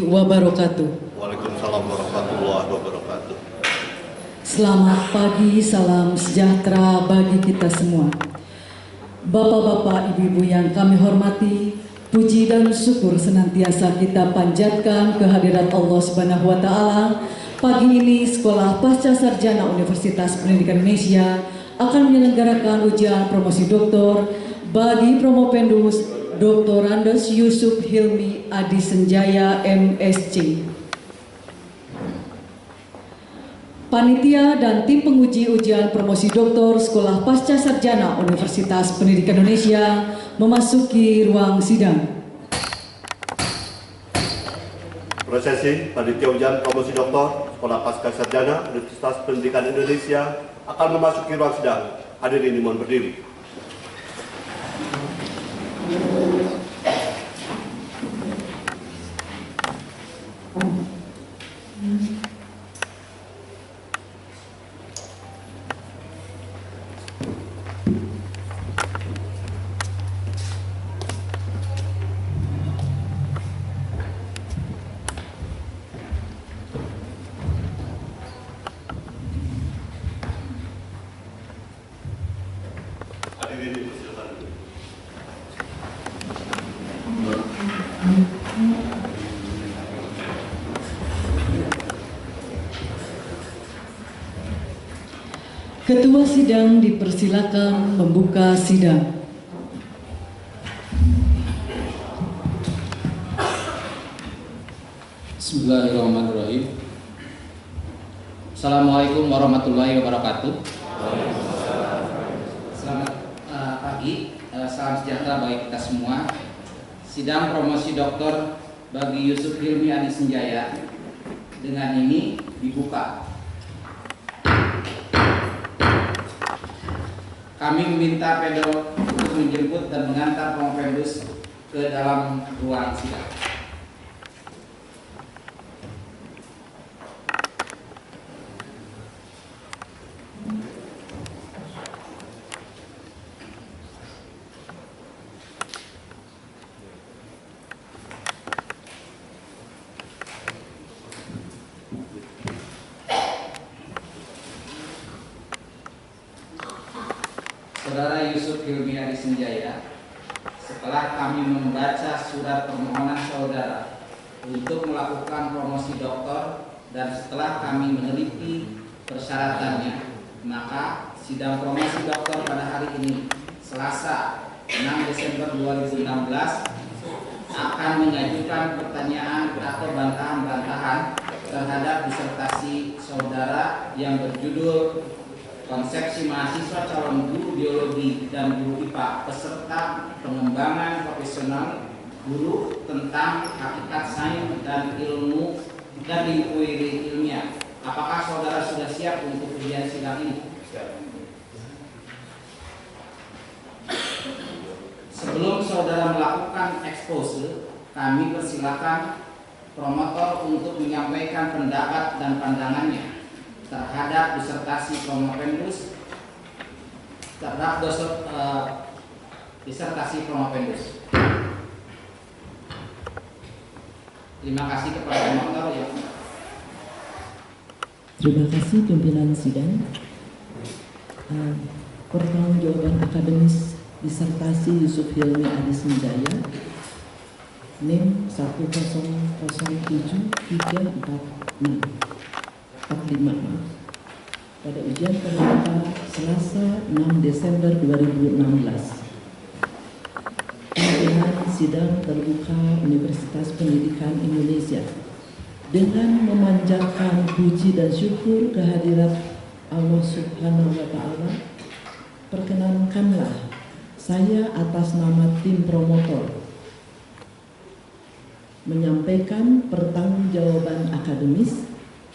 wabarakatuh. Waalaikumsalam warahmatullahi wabarakatuh. Selamat pagi, salam sejahtera bagi kita semua. Bapak-bapak, ibu-ibu yang kami hormati, puji dan syukur senantiasa kita panjatkan kehadirat Allah Subhanahu wa Ta'ala. Pagi ini Sekolah Pasca Sarjana Universitas Pendidikan Indonesia akan menyelenggarakan ujian promosi doktor bagi Promopendus Dr. Andes Yusuf Hilmi Adi Senjaya MSc. Panitia dan tim penguji ujian promosi doktor Sekolah Pasca Sarjana Universitas Pendidikan Indonesia memasuki ruang sidang. Prosesi panitia ujian promosi doktor Sekolah Pasca Sarjana Universitas Pendidikan Indonesia akan memasuki ruang sidang. Hadirin dimohon berdiri. Ketua sidang dipersilakan membuka sidang. Bismillahirrahmanirrahim. Assalamualaikum warahmatullahi wabarakatuh. Selamat pagi, salam sejahtera bagi kita semua. Sidang promosi doktor bagi Yusuf Hilmi Adi Senjaya dengan ini dibuka. Kami meminta pedel untuk menjemput dan mengantar Promopendus ke dalam ruang sidang. Saudara Yusuf Hilmi Adi Senjaya, setelah kami membaca surat permohonan saudara untuk melakukan promosi doktor dan setelah kami meneliti persyaratannya, maka sidang promosi doktor pada hari ini, Selasa 6 Desember 2016, akan mengajukan pertanyaan atau bantahan-bantahan terhadap disertasi saudara yang berjudul Konsepsi Mahasiswa Calon Guru Biologi dan Guru IPA peserta pengembangan profesional guru tentang hakikat sains dan ilmu dan inkuiri ilmiah. Apakah saudara sudah siap untuk ujian sidang ini? Sebelum saudara melakukan expose, kami persilakan promotor untuk menyampaikan pendapat dan pandangannya terhadap disertasi Promopendus, disertasi Promopendus. Terima kasih kepada promotor ya. Terima kasih pimpinan sidang. Pertanggungjawaban akademis disertasi Yusuf Hilmi Adi Senjaya, NIM 1007346 pada ujian terbuka Selasa 6 Desember 2016. Pimpinan sidang terbuka Universitas Pendidikan Indonesia dengan memanjatkan puji dan syukur kehadirat Allah Subhanahu wa Ta'ala, perkenankanlah saya atas nama tim promotor menyampaikan pertanggungjawaban akademis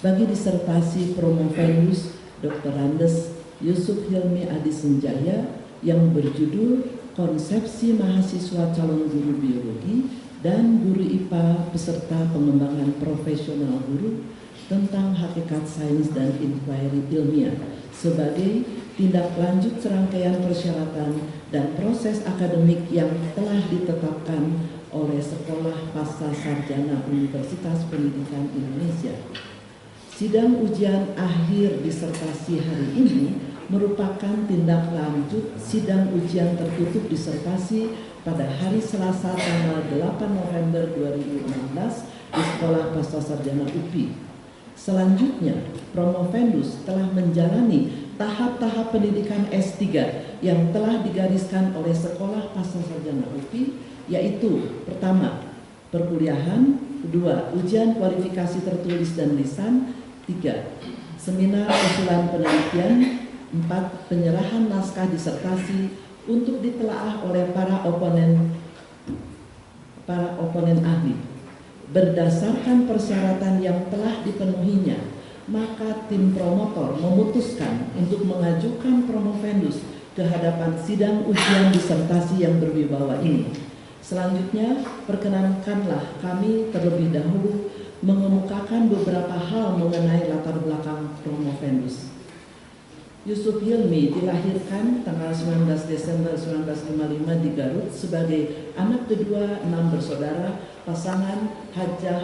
bagi disertasi Promopendus Dr. Andes Yusuf Hilmi Adi Senjaya yang berjudul Konsepsi Mahasiswa Calon Guru Biologi dan Guru IPA beserta pengembangan profesional guru tentang hakikat sains dan inkuiri ilmiah sebagai tindak lanjut serangkaian persyaratan dan proses akademik yang telah ditetapkan oleh Sekolah Pasca Sarjana Universitas Pendidikan Indonesia. Sidang ujian akhir disertasi hari ini merupakan tindak lanjut sidang ujian tertutup disertasi pada hari Selasa tanggal 8 November 2016 di Sekolah Pasca Sarjana UPI. Selanjutnya, Promovendus telah menjalani tahap-tahap pendidikan S3 yang telah digariskan oleh Sekolah Pasca Sarjana UPI, yaitu pertama, perkuliahan, kedua, ujian kualifikasi tertulis dan lisan, tiga, seminar usulan penelitian, empat, penyerahan naskah disertasi untuk ditelaah oleh para oponen ahli. Berdasarkan persyaratan yang telah dipenuhinya, maka tim promotor memutuskan untuk mengajukan Promovendus ke hadapan sidang ujian disertasi yang berwibawa ini. Selanjutnya, perkenankanlah kami terlebih dahulu mengemukakan beberapa hal mengenai latar belakang Promovendus. Yusuf Hilmi dilahirkan tanggal 19 Desember 1955 di Garut sebagai anak kedua 6 bersaudara pasangan Haji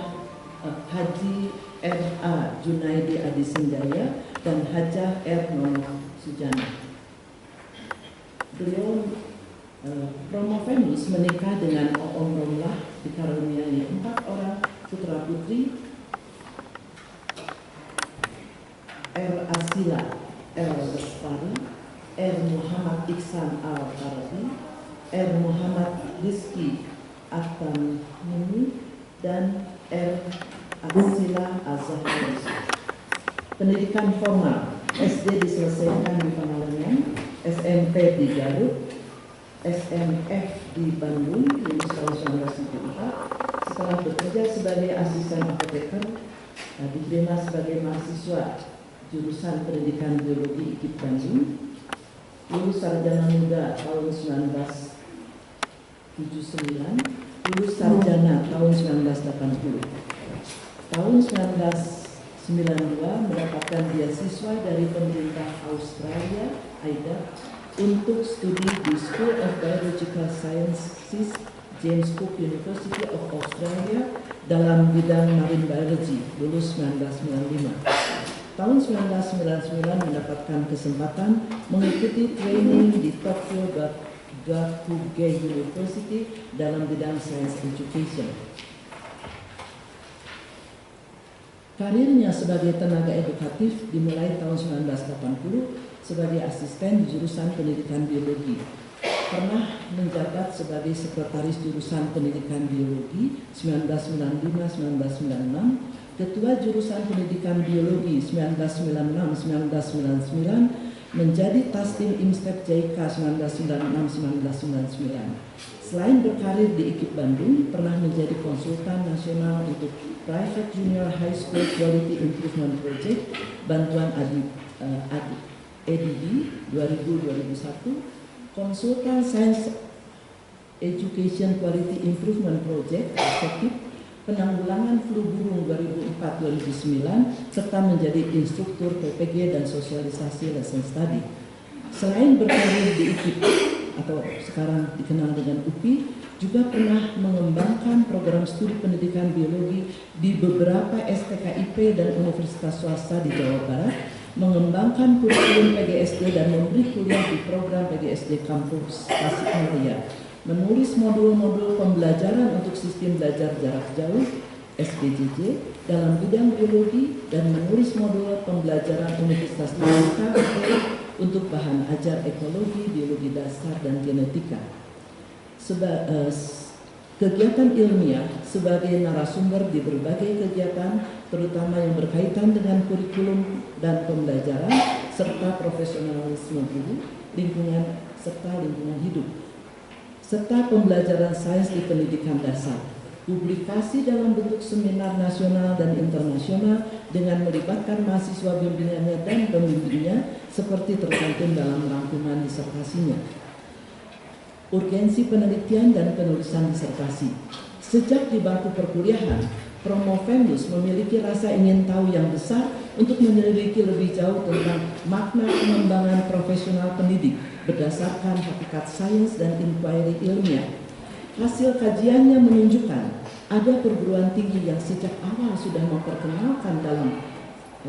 R.A. Junaidi Adi Senjaya dan Hajah R. Nono Sujana. Beliau Promovendus menikah dengan Oom Romlah, dikaruniai 4 orang putra putri, R. Asila, R. Lestari, R. Muhammad Iksan Al-Farabi, R. Muhammad Rizki At-Tamimi, dan R. Asila Azhar. Pendidikan formal, SD diselesaikan di Pangalengan, SMP di Garut, SMF di Bandung lulus tahun 1974. Setelah bekerja sebagai asisten apoteker, diterima sebagai mahasiswa jurusan Pendidikan Biologi IKIP Bandung, lulus sarjana muda tahun 1979, lulus sarjana tahun 1980. Tahun 1992 mendapatkan beasiswa dari pemerintah Australia (AIDA) untuk studi di School of Biological Sciences James Cook University of Australia dalam bidang Marine Biology, lulus 1995. Tahun 1999 mendapatkan kesempatan mengikuti training di Tokyo Gakugei University dalam bidang Science Education. Karirnya sebagai tenaga edukatif dimulai tahun 1980 sebagai asisten di jurusan Pendidikan Biologi. Pernah menjabat sebagai sekretaris jurusan Pendidikan Biologi 1995-1996, Ketua Jurusan Pendidikan Biologi 1996-1999, menjadi Tastim Imstep JIK 1996-1999. Selain berkarir di IKIP Bandung, pernah menjadi konsultan nasional untuk Private Junior High School Quality Improvement Project, bantuan ADB 2000-2001, konsultan Science Education Quality Improvement Project, SEQUIP, penanggulangan flu burung 2004-2009, serta menjadi instruktur PPG dan sosialisasi lesson study. Selain berkarir di IKIP atau sekarang dikenal dengan UPI, juga pernah mengembangkan program studi pendidikan biologi di beberapa STKIP dan universitas swasta di Jawa Barat, mengembangkan kurikulum PGSD dan memberi kuliah di program PGSD Kampus Tasikmalaya, menulis modul-modul pembelajaran untuk sistem belajar jarak jauh SPJJ dalam bidang biologi, dan menulis modul pembelajaran Universitas Terbuka untuk bahan ajar ekologi, biologi dasar, dan genetika. Kegiatan ilmiah sebagai narasumber di berbagai kegiatan, terutama yang berkaitan dengan kurikulum dan pembelajaran, serta profesionalisme guru, lingkungan, serta lingkungan hidup, serta pembelajaran sains di pendidikan dasar. Publikasi dalam bentuk seminar nasional dan internasional dengan melibatkan mahasiswa bimbingannya dan pembimbingnya seperti tercantum dalam rangkuman disertasinya. Urgensi penelitian dan penulisan disertasi. Sejak di bangku perkuliahan, Promovendus memiliki rasa ingin tahu yang besar untuk menyelidiki lebih jauh tentang makna pengembangan profesional pendidik berdasarkan hakikat sains dan inquiry ilmiah. Hasil kajiannya menunjukkan ada perguruan tinggi yang sejak awal sudah memperkenalkan dalam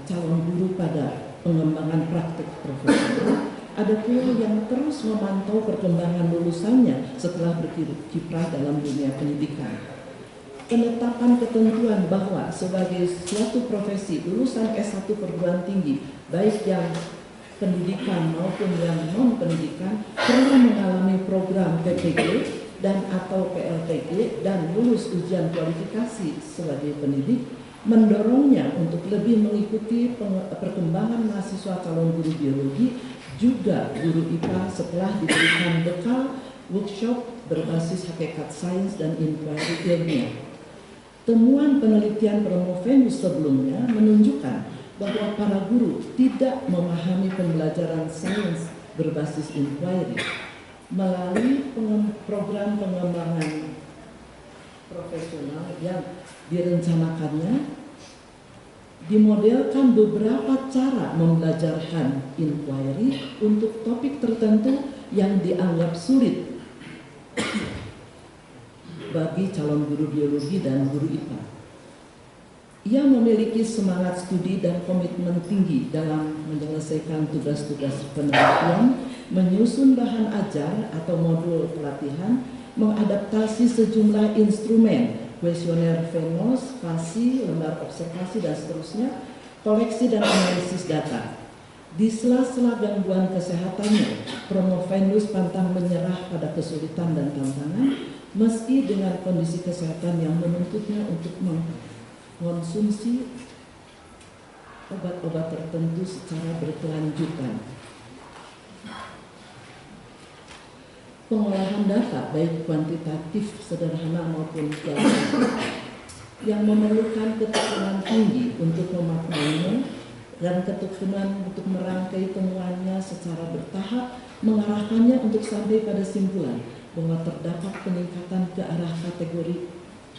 calon guru pada pengembangan praktik profesional. Ada pula yang terus memantau perkembangan lulusannya setelah berkiprah dalam dunia pendidikan. Penetapan ketentuan bahwa sebagai suatu profesi lulusan S1 perguruan tinggi, baik yang pendidikan maupun yang non-pendidikan, perlu mengalami program PPG dan atau PLTG dan lulus ujian kualifikasi sebagai pendidik, mendorongnya untuk lebih mengikuti perkembangan mahasiswa calon guru biologi, juga guru IPA setelah diberikan bekal workshop berbasis hakikat sains dan inquiry ilmiah. Temuan penelitian Promovenus sebelumnya menunjukkan bahwa para guru tidak memahami pembelajaran sains berbasis inquiry. Melalui program pengembangan profesional yang direncanakannya, dimodelkan beberapa cara membelajarkan inquiry untuk topik tertentu yang dianggap sulit bagi calon guru biologi dan guru IPA. Ia memiliki semangat studi dan komitmen tinggi dalam menyelesaikan tugas-tugas penelitian, menyusun bahan ajar atau modul pelatihan, mengadaptasi sejumlah instrumen, kuesioner Venus, FASI, lembar observasi dan seterusnya, koleksi dan analisis data. Di sela-sela gangguan kesehatannya, Promovenus pantang menyerah pada kesulitan dan tantangan, meski dengan kondisi kesehatan yang menuntutnya untuk mengkonsumsi obat-obat tertentu secara berkelanjutan. Pengolahan data baik kuantitatif sederhana maupun kualitatif yang memerlukan ketekunan tinggi untuk memaknainya dan ketekunan untuk merangkai temuannya secara bertahap, mengarahkannya untuk sampai pada simpulan bahwa terdapat peningkatan ke arah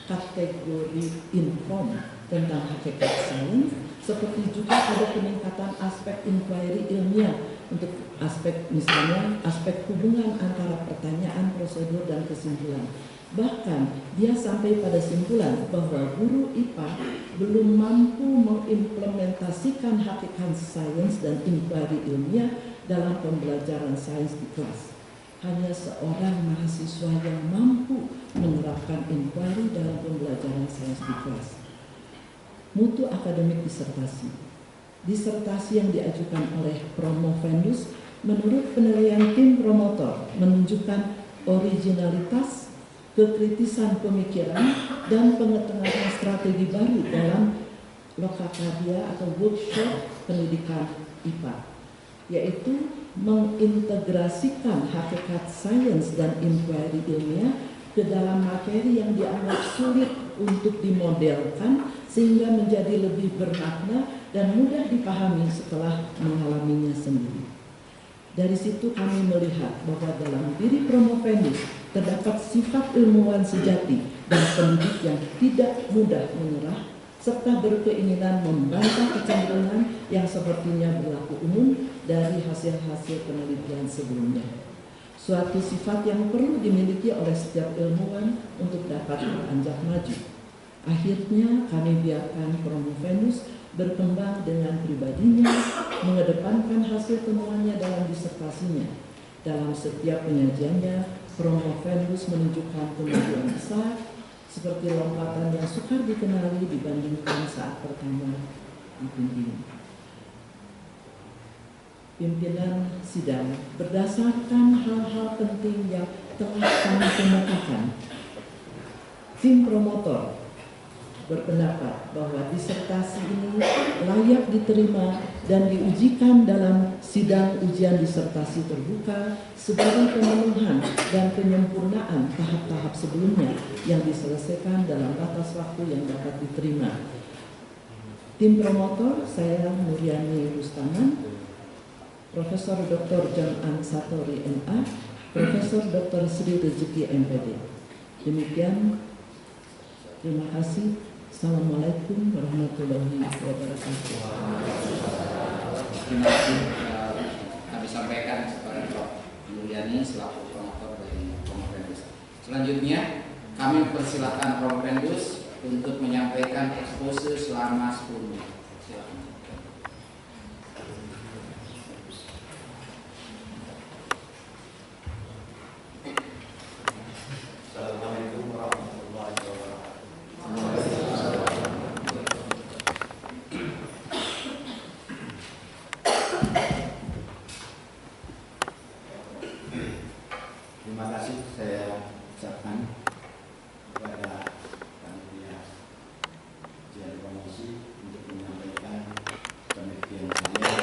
kategori inform tentang hakikat sains, seperti juga ada peningkatan aspek inquiry ilmiah untuk aspek misalnya aspek hubungan antara pertanyaan, prosedur, dan kesimpulan. Bahkan dia sampai pada simpulan bahwa guru IPA belum mampu mengimplementasikan hakikat sains dan inquiry ilmiah dalam pembelajaran sains di kelas. Hanya seorang mahasiswa yang mampu menerapkan inquiry dalam pembelajaran sains di kelas. Mutu akademik disertasi. Disertasi yang diajukan oleh Promovenus menurut penilaian tim promotor menunjukkan originalitas, kekritisan pemikiran, dan pengetahuan strategi baru dalam lokakarya atau workshop pendidikan IPA, yaitu mengintegrasikan hakikat sains dan inquiry ilmiah ke dalam materi yang dianggap sulit untuk dimodelkan sehingga menjadi lebih bermakna dan mudah dipahami setelah mengalaminya sendiri. Dari situ kami melihat bahwa dalam diri Promovenus terdapat sifat ilmuwan sejati dan pendidik yang tidak mudah menyerah serta berkeinginan membantah kecenderungan yang sepertinya berlaku umum dari hasil-hasil penelitian sebelumnya. Suatu sifat yang perlu dimiliki oleh setiap ilmuwan untuk dapat beranjak maju. Akhirnya kami biarkan Promovenus berkembang dengan pribadinya, mengedepankan hasil temuannya dalam disertasinya. Dalam setiap penyajiannya, Promovenus menunjukkan kemajuan besar, seperti lompatan yang sukar dikenali dibandingkan saat pertama dipimpin. Pimpinan sidang berdasarkan hal-hal penting yang telah kami kemukakan. Tim promotor berpendapat bahwa disertasi ini layak diterima dan diujikan dalam sidang ujian disertasi terbuka sebagai pemenuhan dan penyempurnaan tahap-tahap sebelumnya yang diselesaikan dalam batas waktu yang dapat diterima. Tim promotor, saya Nuryani Rustaman, Profesor Dr. John An Satori MA, Profesor Dr. Sri Rezeki MPD. Demikian, terima kasih. Assalamualaikum warahmatullahi wabarakatuh. Terima kasih kami sampaikan kepada Prof. Nuryani selaku promotor dari Promovenus. Selanjutnya, kami persilakan Prompendus untuk menyampaikan ekspose selama 10 menit. Silakan. Assalamualaikum warahmatullahi wabarakatuh. Terima kasih saya ucapkan kepada panitia ujian promosi untuk menyampaikan penelitian saya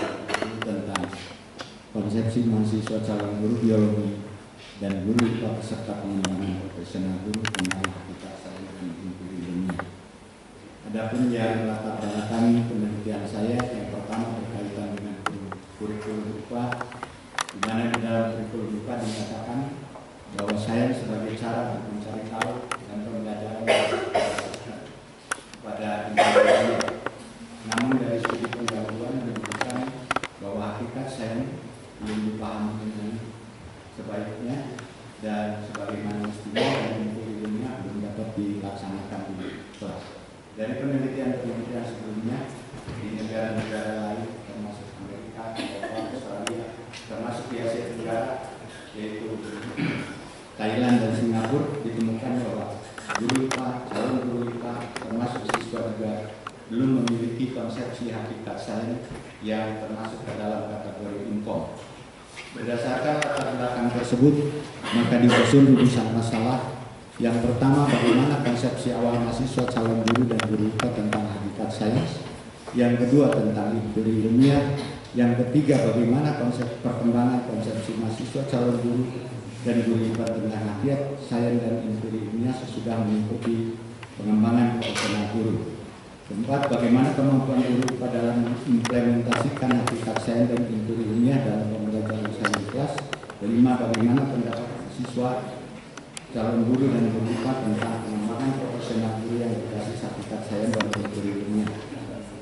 tentang konsepsi mahasiswa calon guru biologi dan guru IPA peserta pengembangan profesional guru tentang hakikat saya dan empiri ilmiah. Adapun yang latar belakang penelitian saya yang pertama berkaitan dengan kurikulum IPA, di mana di dalam kurikulum IPA dikatakan bahwa sains sebagai cara untuk mencari tahu dan pembelajaran pada individu. Namun dari segi pendahuluan menunjukkan bahwa hakikat sains belum dipahami dengan sebaiknya dan sebagaimana mestinya dan empiri ilmiah belum dapat dilaksanakan di kelas. Dari penelitian-penelitian sebelumnya di negara-negara lain termasuk Amerika, Eropa, Australia, termasuk di Asia Tenggara yaitu Thailand dan Singapura, ditemukan bahwa guru IPA, calon guru IPA, termasuk siswa juga belum memiliki konsepsi hakikat sains yang termasuk ke dalam kategori info. Berdasarkan latar belakang tersebut, maka disusun rumusan masalah. Yang pertama, bagaimana konsepsi awal mahasiswa calon guru dan guru IPA tentang hakikat sains. Yang kedua, tentang empiri ilmiah. Yang ketiga, bagaimana konsep perkembangan konsepsi mahasiswa calon guru dan guru IPA tentang hakikat sains dan empiri ilmiah sesudah mengikuti pengembangan profesional guru. Keempat, bagaimana kemampuan guru IPA dalam mengimplementasikan hakikat sains dan empiri ilmiah dalam pembelajaran sains di kelas. Kelima, bagaimana pendapat siswa calon guru dan guru IPA tentang pengembangan profesional guru yang berbasis hakikat sains dan empiri ilmiah.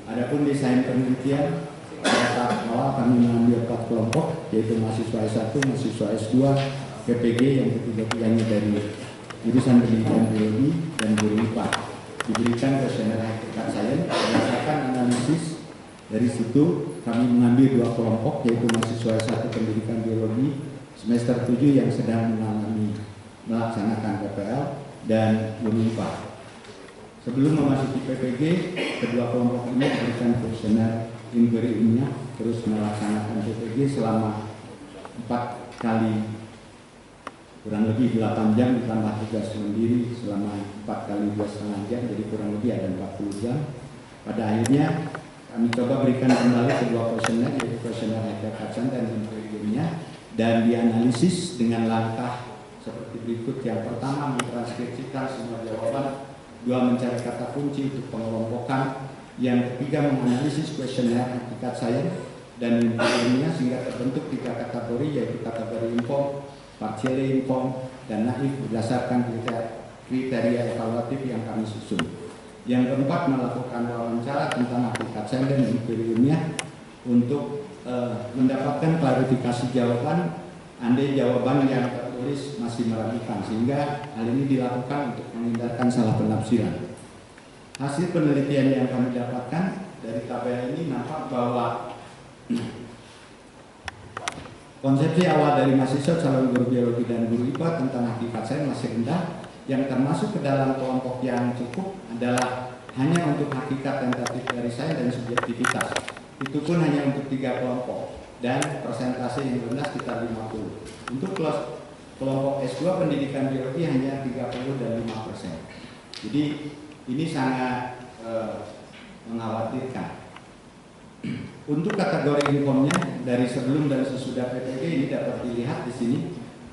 Adapun desain penelitian, pada tahap awal kami mengambil 4 kelompok, yaitu mahasiswa S1, mahasiswa S2, PPG yang ketiga-tiganya dari jurusan pendidikan biologi dan guru IPA. Diberikan kuesioner hakikat sains berdasarkan analisis. Dari situ kami mengambil 2 kelompok, yaitu mahasiswa S1 pendidikan biologi semester 7 yang sedang melaksanakan PPL dan guru IPA. Sebelum memasuki PPG, kedua kelompok ini diberikan kuesioner empiri ilmiah, terus melaksanakan PPG selama 4 kali kurang lebih 8 jam ditambah tugas mandiri selama 4 kali 2,5 jam, jadi kurang lebih ada 40 jam. Pada akhirnya kami coba berikan kembali kedua kuesioner, yaitu kuesioner hakikat sains dan empiri ilmiah, dan dianalisis dengan langkah seperti berikut. Yang pertama, mentranskripsikan semua jawaban. 2, mencari kata kunci untuk pengelompokan. Yang ketiga, menganalisis kuesioner hakikat sains dan empiri ilmiah sehingga terbentuk 3 kategori, yaitu kategori info, partially informed, dan naif berdasarkan kriteria evaluatif yang kami susun. Yang keempat, melakukan wawancara tentang hakikat sains dan empiri ilmiah untuk mendapatkan klarifikasi jawaban andai jawaban yang tertulis masih meragukan, sehingga hal ini dilakukan untuk menghindarkan salah penafsiran. Hasil penelitian yang kami dapatkan dari tabel ini nampak bahwa konsepsi awal dari mahasiswa calon guru biologi dan guru IPA tentang hakikat sains masih rendah. Yang termasuk ke dalam kelompok yang cukup adalah hanya untuk hakikat tentatif dari sains dan subjektivitas. Itu pun hanya untuk 3 kelompok dan persentase yang rendah sekitar 50. Untuk kelompok S2 pendidikan biologi hanya 30 dan 5%. Jadi ini sangat mengkhawatirkan. Untuk kategori informnya dari sebelum dan sesudah PPG ini dapat dilihat di sini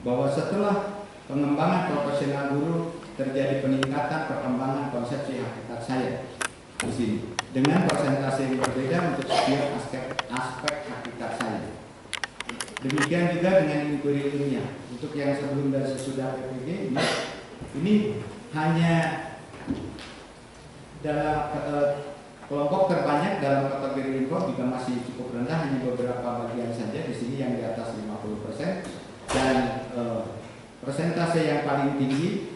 bahwa setelah pengembangan profesional guru terjadi peningkatan perkembangan konsepsi hakikat sains di sini dengan persentase yang berbeda untuk setiap aspek hakikat sains. Demikian juga dengan empiri ilmiah. Untuk yang sebelum dan sesudah PPG ini hanya dalam kelompok terbanyak dalam kategori info juga masih cukup rendah, hanya beberapa bagian saja di sini yang di atas 50%, dan Persentase yang paling tinggi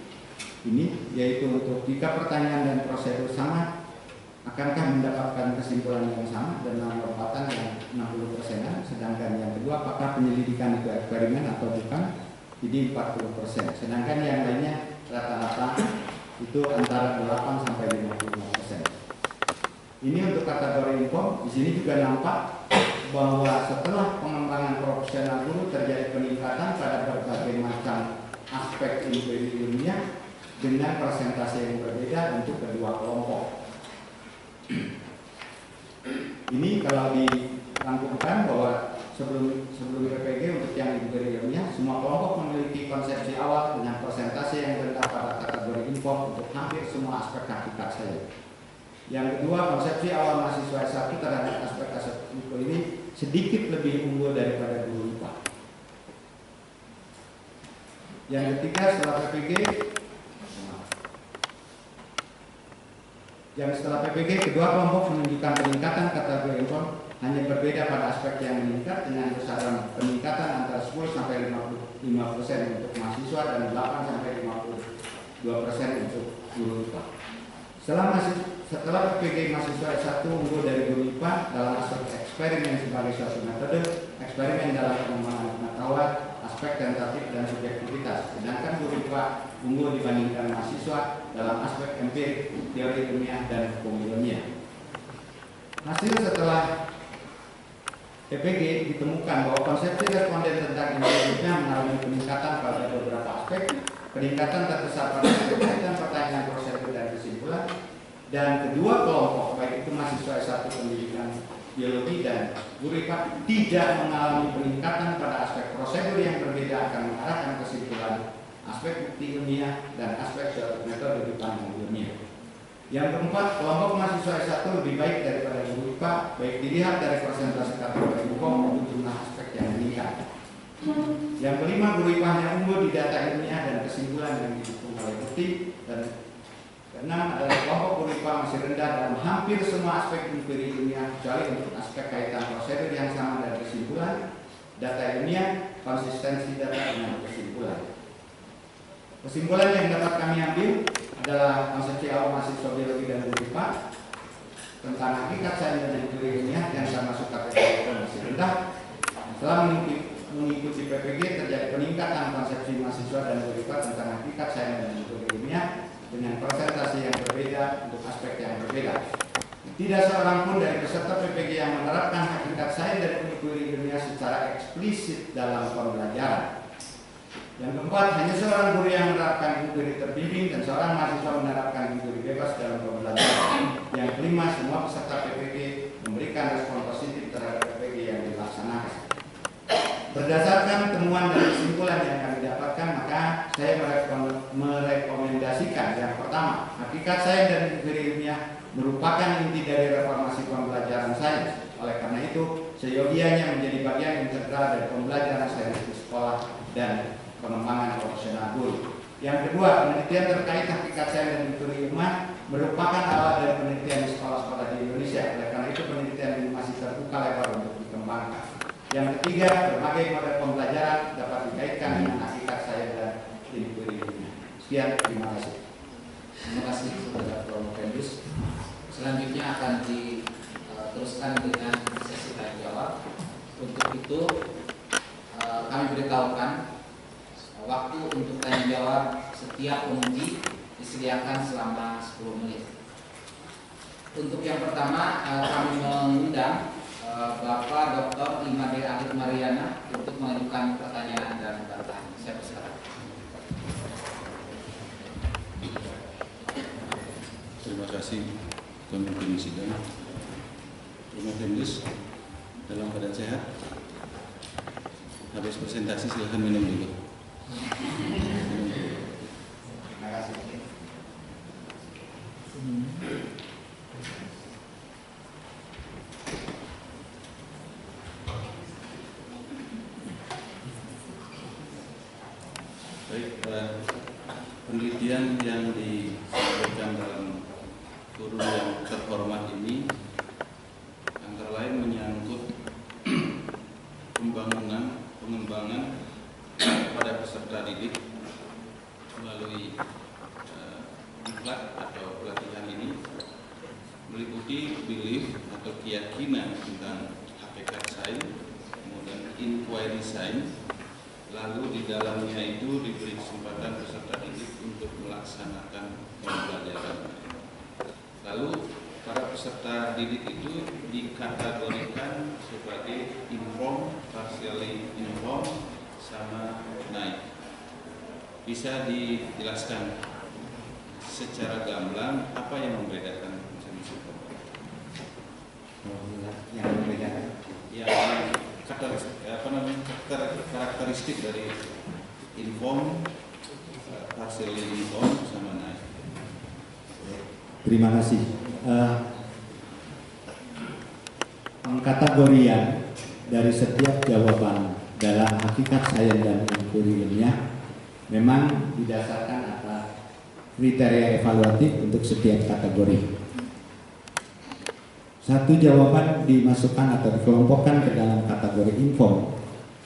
ini yaitu untuk jika pertanyaan dan prosedur sama, akankah mendapatkan kesimpulan yang sama dengan lompatan yang 60%, sedangkan yang kedua apakah penyelidikan itu eksperimen atau bukan, jadi 40%, sedangkan yang lainnya rata-rata itu antara 8 sampai 55%. Ini untuk kategori info. Di sini juga nampak bahwa setelah pengembangan profesional guru terjadi peningkatan pada berbagai macam aspek ilmiah dengan persentase yang berbeda untuk kedua kelompok. Ini kalau dirangkumkan bahwa sebelum PPG untuk yang diberi ilmiah, semua kelompok memiliki konsepsi awal dengan persentase yang rendah pada kategori info untuk hampir semua aspek hakikat saya. Yang kedua, konsepsi awal mahasiswa S1 terhadap aspek-aspek info ini sedikit lebih unggul daripada guru IPA. Yang ketiga, setelah PPG, kedua kelompok menunjukkan peningkatan kategori info hanya berbeda pada aspek yang meningkat dengan besaran peningkatan antara 10 sampai 55% untuk mahasiswa dan 8 sampai 52% untuk guru IPA. Setelah PPG mahasiswa S1 unggul dari guru IPA dalam aspek eksperimen sebagai suatu metode, eksperimen dalam pengembangan pengetahuan, aspek tentatif dan subjektivitas, sedangkan guru IPA unggul dibandingkan mahasiswa dalam aspek empirik, teori ilmiah dan hukum ilmiah. Hasil setelah PPG ditemukan bahwa konsepsi responden tentang intelektualnya mengalami peningkatan pada beberapa aspek, peningkatan terbesar pada kaitan pertanyaan prosedur dan kesimpulan, dan kedua kelompok baik itu mahasiswa S1 pendidikan biologi dan guru IPA tidak mengalami peningkatan pada aspek prosedur yang berbeda akan mengarahkan kesimpulan aspek bukti ilmiah dan aspek suatu metode dipandang ilmiah. Yang keempat, kelompok mahasiswa S1 lebih baik daripada guru IPA baik dilihat dari persentase kategori hukum maupun jumlah aspek yang meningkat. Yang kelima, guru IPA-nya unggul di data ilmiah dan kesimpulan yang didukung oleh bukti, dan keenam adalah kelompok guru IPA masih rendah dalam hampir semua aspek empiri ilmiah kecuali untuk aspek kaitan prosedur yang sama dan kesimpulan, data ilmiah, konsistensi data dengan kesimpulan. Kesimpulan yang dapat kami ambil adalah konsepsi awal mahasiswa biologi dan guru IPA tentang hakikat sains dan empiri ilmiah yang termasuk kategori masih rendah. Setelah mengikuti PPG terjadi peningkatan konsepsi mahasiswa dan guru IPA tentang hakikat sains dan empiri ilmiah dengan persentase yang berbeda untuk aspek yang berbeda. Tidak seorang pun dari peserta PPG yang menerapkan hakikat sains dan empiri ilmiah secara eksplisit dalam pembelajaran. Yang keempat, hanya seorang guru yang menerapkan empiri terbimbing dan seorang mahasiswa menerapkan empiri bebas dalam pembelajaran. Yang kelima, semua peserta PPG memberikan respon positif terhadap PPG yang dilaksanakan. Berdasarkan temuan dan kesimpulan yang kami dapatkan, maka saya merekomendasikan yang pertama, hakikat sains dan empiri ilmiah merupakan inti dari reformasi pembelajaran sains. Oleh karena itu, seyogianya menjadi bagian integral dari pembelajaran sains di sekolah dan pengembangan profesional guru. Yang kedua, penelitian terkait hakikat sains dan empiri ilmiah merupakan awal dari penelitian di sekolah-sekolah di Indonesia. Oleh karena itu, penelitian ini masih terbuka lebar untuk dikembangkan. Yang ketiga, berbagai model pembelajaran dapat dikaitkan dengan hakikat sains dan empiri ilmiah. Sekian, terima kasih. Terima kasih Saudara Prof. Pendus. Selanjutnya akan diteruskan dengan sesi tanya jawab. Untuk itu kami beritahukan waktu untuk tanya jawab setiap penguji disediakan selama 10 menit. Untuk yang pertama kami mengundang Bapak Dr. Imade Adit Mariana untuk mengajukan pertanyaan dan pertanyaan. Saya persilakan. Terima kasih pemimpin sidang. Prof. Pendus dalam keadaan sehat. Habis presentasi silahkan minum dulu. Terima kasih. Baik, penelitian yang disampaikan dalam turun yang terhormat ini antara lain menyangkut pengembangan pada peserta didik melalui diklat atau pelatihan ini meliputi belief atau keyakinan tentang hakikat sains, kemudian inquiry sains, lalu di dalamnya itu diberi kesempatan peserta didik untuk melaksanakan pembelajaran. Lalu para peserta didik itu dikategorikan sebagai informed, partially informed, sama naik. Bisa dijelaskan secara gamblang apa yang membedakan Yang membedakan yang karakteristik dari inform, partially inform, sama naik. Terima kasih. Pengkategorian dari setiap jawaban dalam hakikat sains dan inquiry ilmiah memang didasarkan atas kriteria evaluatif untuk setiap kategori. Satu jawaban dimasukkan atau dikelompokkan ke dalam kategori inform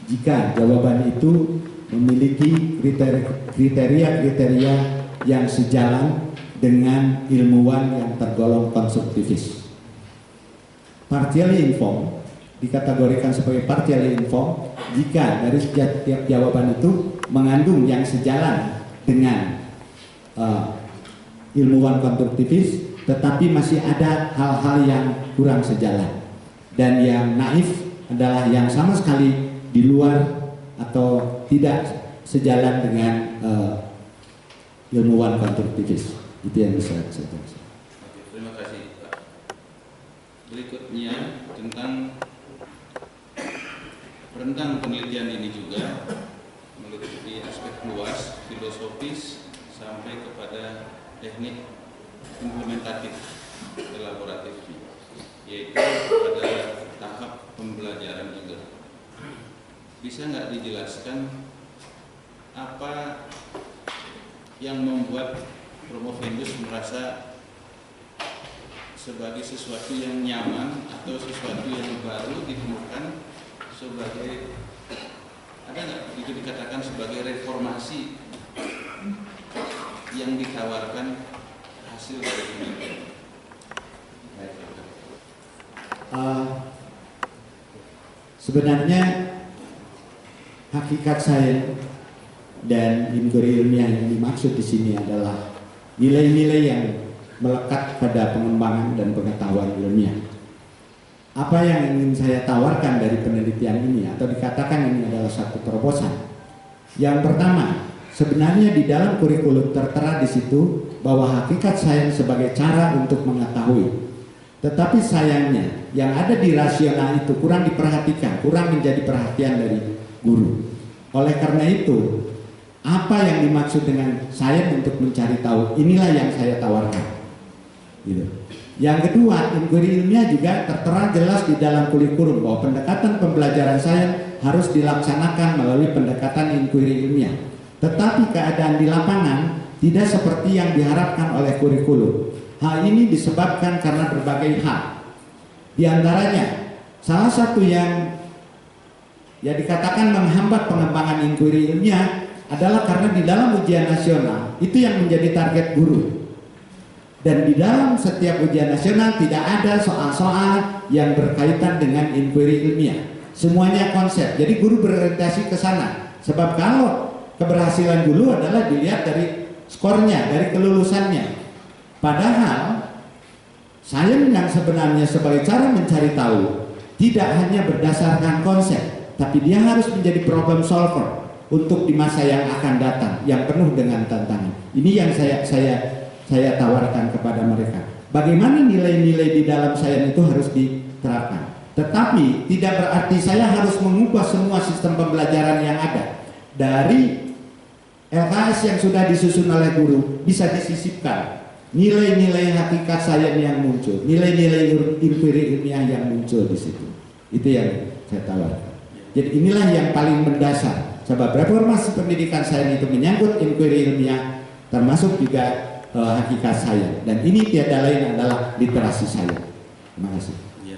jika jawaban itu memiliki kriteria-kriteria yang sejalan dengan ilmuwan yang tergolong konstruktivis. Partially informed dikategorikan sebagai partially informed jika dari setiap jawaban itu mengandung yang sejalan dengan ilmuwan konstruktivis, tetapi masih ada hal-hal yang kurang sejalan. Dan yang naif adalah yang sama sekali di luar atau tidak sejalan dengan ilmuwan konstruktivis. Itu yang bisa saya jelaskan. Terima kasih, Pak. Berikutnya tentang rentang penelitian ini juga meliputi aspek luas, filosofis, sampai kepada teknik implementatif elaboratif, yaitu pada tahap pembelajaran juga. Bisa nggak dijelaskan apa yang membuat Promovendus merasa sebagai sesuatu yang nyaman atau sesuatu yang baru ditemukan sebagai, ada nggak itu dikatakan sebagai reformasi yang ditawarkan hasil dari penelitian? Sebenarnya hakikat sains dan inquiry ilmiah yang dimaksud di sini adalah nilai-nilai yang melekat pada pengembangan dan pengetahuan ilmiah. Apa yang ingin saya tawarkan dari penelitian ini atau dikatakan ini adalah satu terobosan. Yang pertama, sebenarnya di dalam kurikulum tertera di situ bahwa hakikat sains sebagai cara untuk mengetahui. Tetapi sayangnya yang ada di rasional itu kurang diperhatikan, kurang menjadi perhatian dari guru. Oleh karena itu, apa yang dimaksud dengan sains untuk mencari tahu, inilah yang saya tawarkan. Gitu. Yang kedua, inquiry ilmiah juga tertera jelas di dalam kurikulum bahwa pendekatan pembelajaran sains harus dilaksanakan melalui pendekatan inquiry ilmiah. Tetapi keadaan di lapangan tidak seperti yang diharapkan oleh kurikulum. Hal ini disebabkan karena berbagai hal. Di antaranya, salah satu yang dikatakan menghambat pengembangan inquiry ilmiah adalah karena di dalam ujian nasional itu yang menjadi target guru. Dan di dalam setiap ujian nasional tidak ada soal-soal yang berkaitan dengan inquiry ilmiah. Semuanya konsep. Jadi guru berorientasi ke sana. Sebab kalau keberhasilan guru adalah dilihat dari skornya, dari kelulusannya. Padahal sains yang sebenarnya sebagai cara mencari tahu tidak hanya berdasarkan konsep, tapi dia harus menjadi problem solver untuk di masa yang akan datang, yang penuh dengan tantangan. Ini yang saya tawarkan kepada mereka. Bagaimana nilai-nilai di dalam sains itu harus diterapkan. Tetapi tidak berarti saya harus mengubah semua sistem pembelajaran yang ada. Dari LKS yang sudah disusun oleh guru bisa disisipkan nilai-nilai hakikat sains yang muncul, nilai-nilai inquiry ilmiah yang muncul di situ. Itu yang saya tawarkan. Jadi inilah yang paling mendasar. Sebab reformasi pendidikan sains itu menyangkut inquiry ilmiah, termasuk juga hakikat sains. Dan ini tiada lain adalah literasi sains. Terima kasih. Ya,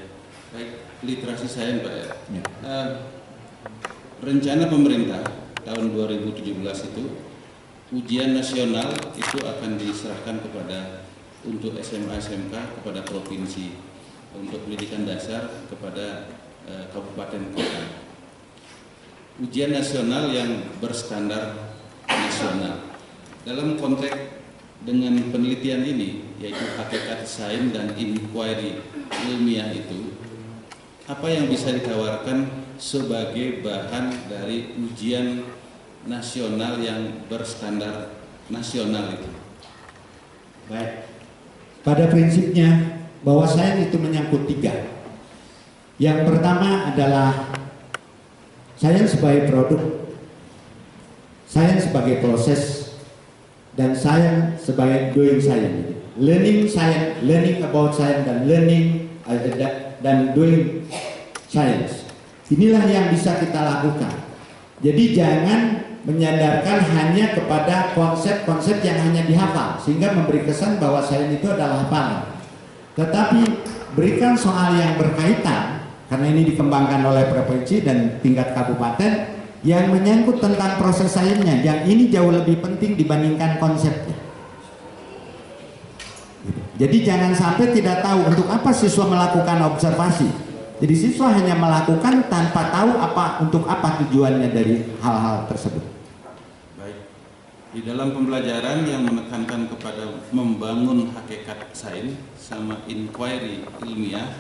baik, literasi sains, Pak ya. Ya. Rencana pemerintah tahun 2017 itu ujian nasional itu akan diserahkan kepada untuk SMA SMK kepada provinsi, untuk pendidikan dasar kepada kabupaten kota. Ujian nasional yang berstandar nasional. Dalam konteks dengan penelitian ini, yaitu hakikat sains dan inquiry ilmiah itu, apa yang bisa ditawarkan sebagai bahan dari ujian nasional yang berstandar nasional itu? Baik. Pada prinsipnya bahwa sains itu menyangkut 3. Yang pertama adalah sains sebagai produk, sains sebagai proses, dan sains sebagai doing science. Learning science, learning about science, dan learning dan doing science. Inilah yang bisa kita lakukan. Jadi jangan menyandarkan hanya kepada konsep-konsep yang hanya dihafal sehingga memberi kesan bahwa sains itu adalah hafalan. Tetapi berikan soal yang berkaitan, karena ini dikembangkan oleh provinsi dan tingkat kabupaten, yang menyangkut tentang proses sainsnya, yang ini jauh lebih penting dibandingkan konsepnya. Jadi jangan sampai tidak tahu untuk apa siswa melakukan observasi. Jadi siswa hanya melakukan tanpa tahu untuk apa tujuannya dari hal-hal tersebut. Baik. Di dalam pembelajaran yang menekankan kepada membangun hakikat sains sama inquiry ilmiah,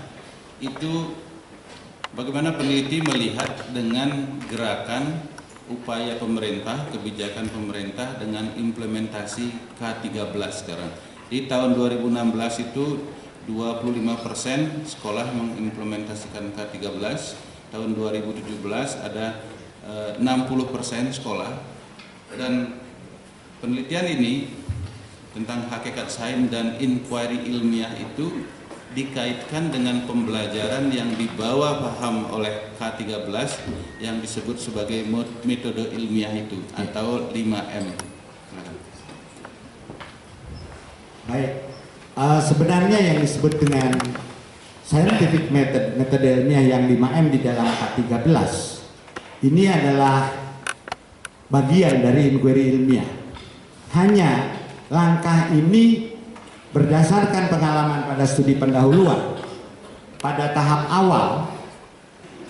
itu bagaimana peneliti melihat dengan gerakan upaya pemerintah, kebijakan pemerintah dengan implementasi K13 sekarang. Di tahun 2016 itu 25% sekolah mengimplementasikan K13, tahun 2017 ada 60% sekolah, dan penelitian ini tentang hakikat sains dan inquiry ilmiah itu dikaitkan dengan pembelajaran yang dibawa paham oleh K13 yang disebut sebagai metode ilmiah itu atau 5M. Baik, sebenarnya yang disebut dengan scientific method, metode ilmiah yang 5M di dalam K13 ini adalah bagian dari inquiry ilmiah. Hanya langkah ini berdasarkan pengalaman pada studi pendahuluan pada tahap awal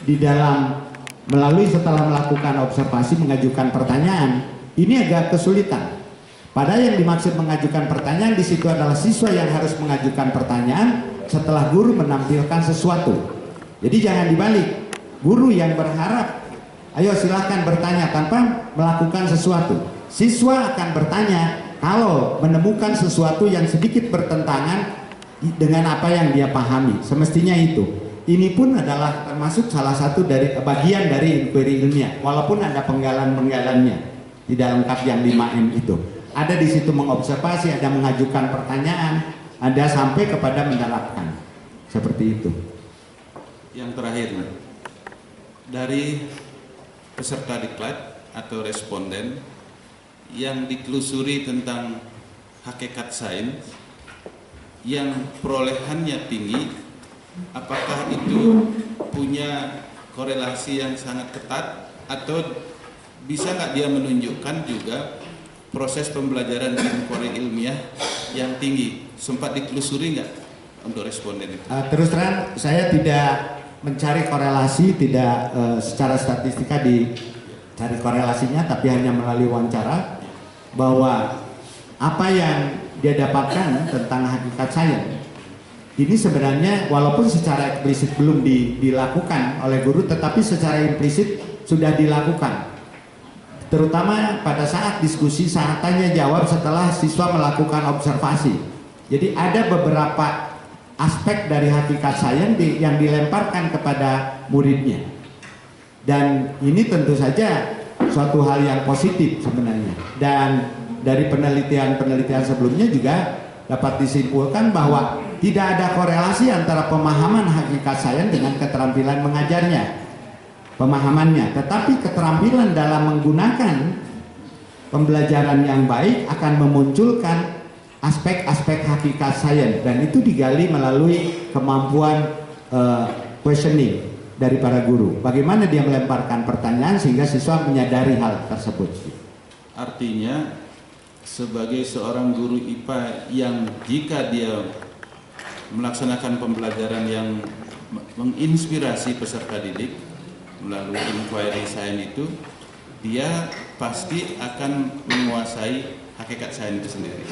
di dalam melalui setelah melakukan observasi mengajukan pertanyaan, ini agak kesulitan. Padahal yang dimaksud mengajukan pertanyaan di situ adalah siswa yang harus mengajukan pertanyaan setelah guru menampilkan sesuatu. Jadi jangan dibalik, guru yang berharap ayo silahkan bertanya tanpa melakukan sesuatu. Siswa akan bertanya kalau menemukan sesuatu yang sedikit bertentangan dengan apa yang dia pahami. Semestinya itu. Ini pun adalah termasuk salah satu dari bagian dari inquiry ilmiah, walaupun ada penggalan-penggalannya di dalam kap yang 5M itu. Ada di situ mengobservasi, ada mengajukan pertanyaan, ada sampai kepada menerapkan. Seperti itu. Yang terakhir, dari peserta diklat atau responden yang ditelusuri tentang hakikat sains yang perolehannya tinggi, apakah itu punya korelasi yang sangat ketat atau bisa nggak dia menunjukkan juga proses pembelajaran inquiry ilmiah yang tinggi? Sempat ditelusuri nggak untuk responden itu? Terus terang saya tidak mencari korelasi, tidak secara statistika dicari korelasinya, tapi hanya melalui wawancara bahwa apa yang dia dapatkan tentang hakikat sains ini sebenarnya walaupun secara eksplisit belum dilakukan oleh guru, tetapi secara implisit sudah dilakukan. Terutama pada saat diskusi, saat tanya jawab setelah siswa melakukan observasi. Jadi ada beberapa aspek dari hakikat sains yang dilemparkan kepada muridnya. Dan ini tentu saja suatu hal yang positif sebenarnya. Dan dari penelitian-penelitian sebelumnya juga dapat disimpulkan bahwa tidak ada korelasi antara pemahaman hakikat sains dengan keterampilan mengajarnya. Pemahamannya, tetapi keterampilan dalam menggunakan pembelajaran yang baik akan memunculkan aspek-aspek hakikat sains, dan itu digali melalui kemampuan questioning dari para guru. Bagaimana dia melemparkan pertanyaan sehingga siswa menyadari hal tersebut. Artinya sebagai seorang guru IPA yang jika dia melaksanakan pembelajaran yang menginspirasi peserta didik melalui inquiry science itu, dia pasti akan menguasai hakikat sains itu sendiri.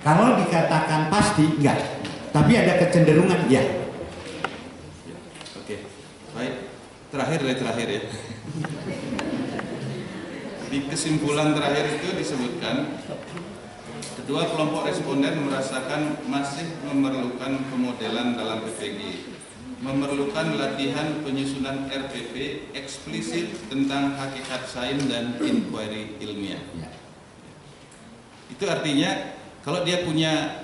Kalau dikatakan pasti enggak, tapi ada kecenderungan ya. Oke, baik. Terakhir ya. Di kesimpulan terakhir itu disebutkan kedua kelompok responden merasakan masih memerlukan pemodelan dalam PPG, memerlukan latihan penyusunan RPP eksplisit tentang hakikat sains dan inquiry ilmiah. Itu artinya kalau dia punya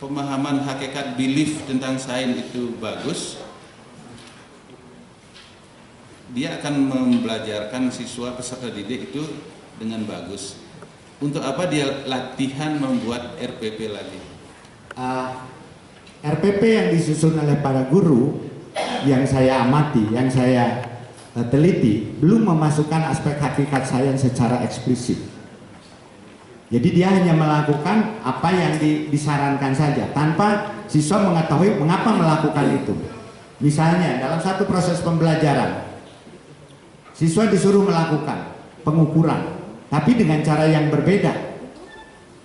pemahaman hakikat belief tentang sains itu bagus, dia akan membelajarkan siswa peserta didik itu dengan bagus. Untuk apa dia latihan membuat RPP lagi? RPP yang disusun oleh para guru yang saya amati, yang saya teliti, belum memasukkan aspek hakikat sains secara eksplisit. Jadi dia hanya melakukan apa yang disarankan saja, tanpa siswa mengetahui mengapa melakukan itu. Misalnya dalam satu proses pembelajaran, siswa disuruh melakukan pengukuran, tapi dengan cara yang berbeda.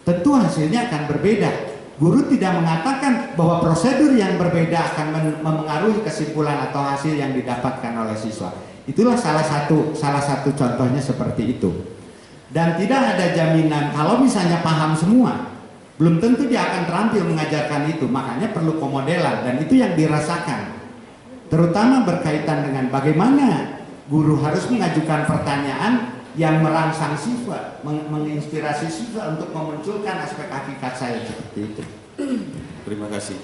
Tentu hasilnya akan berbeda. Guru tidak mengatakan bahwa prosedur yang berbeda akan mempengaruhi kesimpulan atau hasil yang didapatkan oleh siswa. Itulah salah satu contohnya seperti itu. Dan tidak ada jaminan kalau misalnya paham semua, belum tentu dia akan terampil mengajarkan itu. Makanya perlu pemodelan, dan itu yang dirasakan. Terutama berkaitan dengan bagaimana guru harus mengajukan pertanyaan yang merangsang siswa, menginspirasi siswa untuk memunculkan aspek hakikat sains seperti itu. Terima kasih.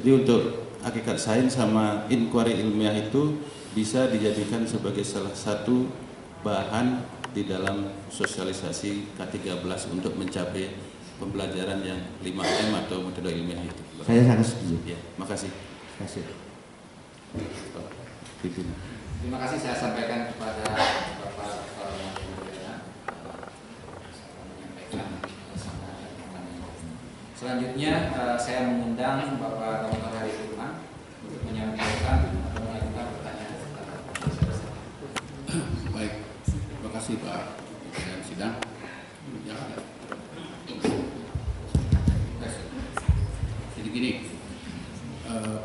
Jadi untuk hakikat sains sama inquiry ilmiah itu bisa dijadikan sebagai salah satu bahan di dalam sosialisasi K13 untuk mencapai pembelajaran yang 5M atau metode ilmiah itu. Saya sangat setuju. Ya, makasih. Terima kasih. Terima kasih saya sampaikan kepada Bapak Selanjutnya saya mengundang Bapak Dr. Hari Firman untuk menyampaikan atau mengajukan pertanyaan. Baik, terima kasih Pak Presiden Sidang. Yang ada. Jadi gini,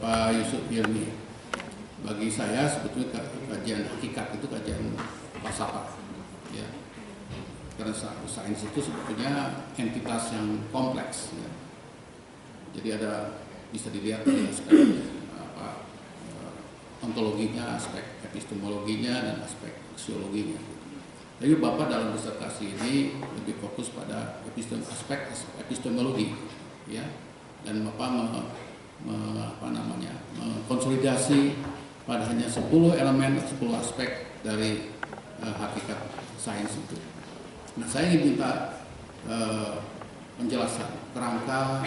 Pak Yusuf Hilmi, bagi saya sebetulnya kajian hakikat itu kajian falsafah, ya. Karena sains itu sebetulnya entitas yang kompleks, ya. Jadi bisa dilihat dari aspek ontologinya, aspek epistemologinya, dan aspek aksiologinya. Tapi Bapak dalam disertasi ini lebih fokus pada aspek epistemologi, ya, dan Bapak mengkonsolidasi pada hanya 10 elemen, 10 aspek dari hakikat sains itu. Nah, saya ingin minta penjelasan kerangka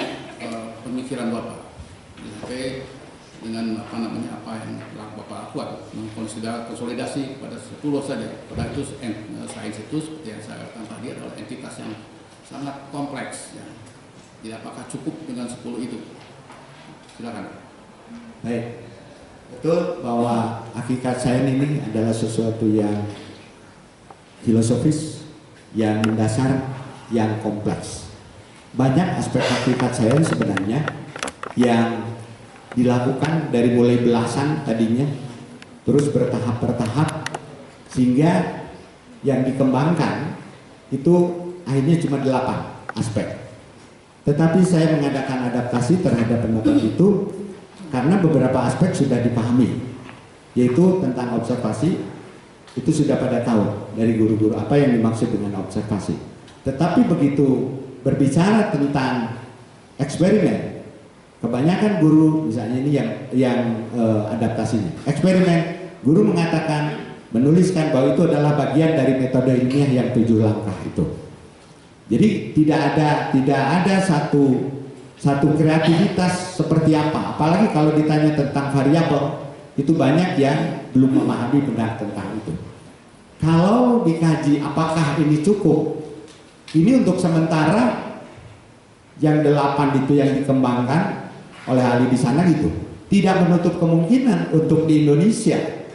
pemikiran Bapak sampai dengan apa yang telah Bapak lakukan, mengkonsolidasi pada 10 saja. Pada itu sains itu seperti yang saya katakan tadi adalah entitas yang sangat kompleks, ya. Tidak apakah cukup dengan 10 itu? Silakan. Baik, betul bahwa hakikat sains ini adalah sesuatu yang filosofis, yang mendasar, yang kompleks. Banyak aspek hakikat sains sebenarnya yang dilakukan dari mulai belasan tadinya, terus bertahap sehingga yang dikembangkan itu akhirnya cuma 8 aspek. Tetapi saya mengadakan adaptasi terhadap pendapat itu karena beberapa aspek sudah dipahami, yaitu tentang observasi. Itu sudah pada tahu dari guru-guru apa yang dimaksud dengan observasi. Tetapi begitu berbicara tentang eksperimen, kebanyakan guru misalnya ini yang adaptasinya eksperimen, guru mengatakan, menuliskan bahwa itu adalah bagian dari metode ilmiah yang 7 langkah itu. Jadi tidak ada satu kreativitas seperti apa. Apalagi kalau ditanya tentang variabel, itu banyak yang belum memahami benar tentang itu. Kalau kalau dikaji apakah ini cukup, ini untuk sementara yang 8 itu yang dikembangkan oleh ahli di sana gitu, tidak menutup kemungkinan untuk di Indonesia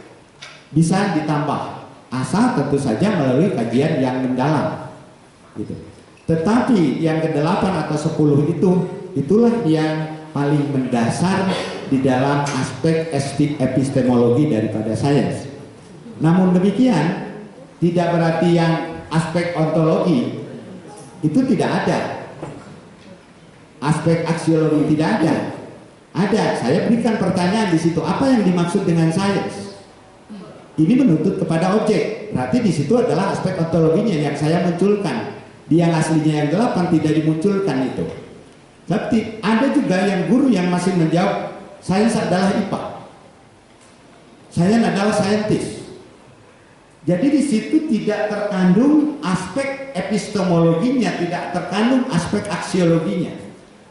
bisa ditambah, asal tentu saja melalui kajian yang mendalam gitu. Tetapi yang ke-8 atau 10 itulah yang paling mendasar di dalam aspek epistemologi daripada sains. Namun demikian, tidak berarti yang aspek ontologi itu tidak ada, aspek aksiologi tidak ada. Ada, saya berikan pertanyaan di situ, apa yang dimaksud dengan sains? Ini menuntut kepada objek, berarti di situ adalah aspek ontologinya yang saya munculkan. Di yang aslinya yang 8 tidak dimunculkan itu. Tapi ada juga yang guru yang masih menjawab, sains adalah IPA, sains adalah saintis. Jadi di situ tidak terkandung aspek epistemologinya, tidak terkandung aspek aksiologinya.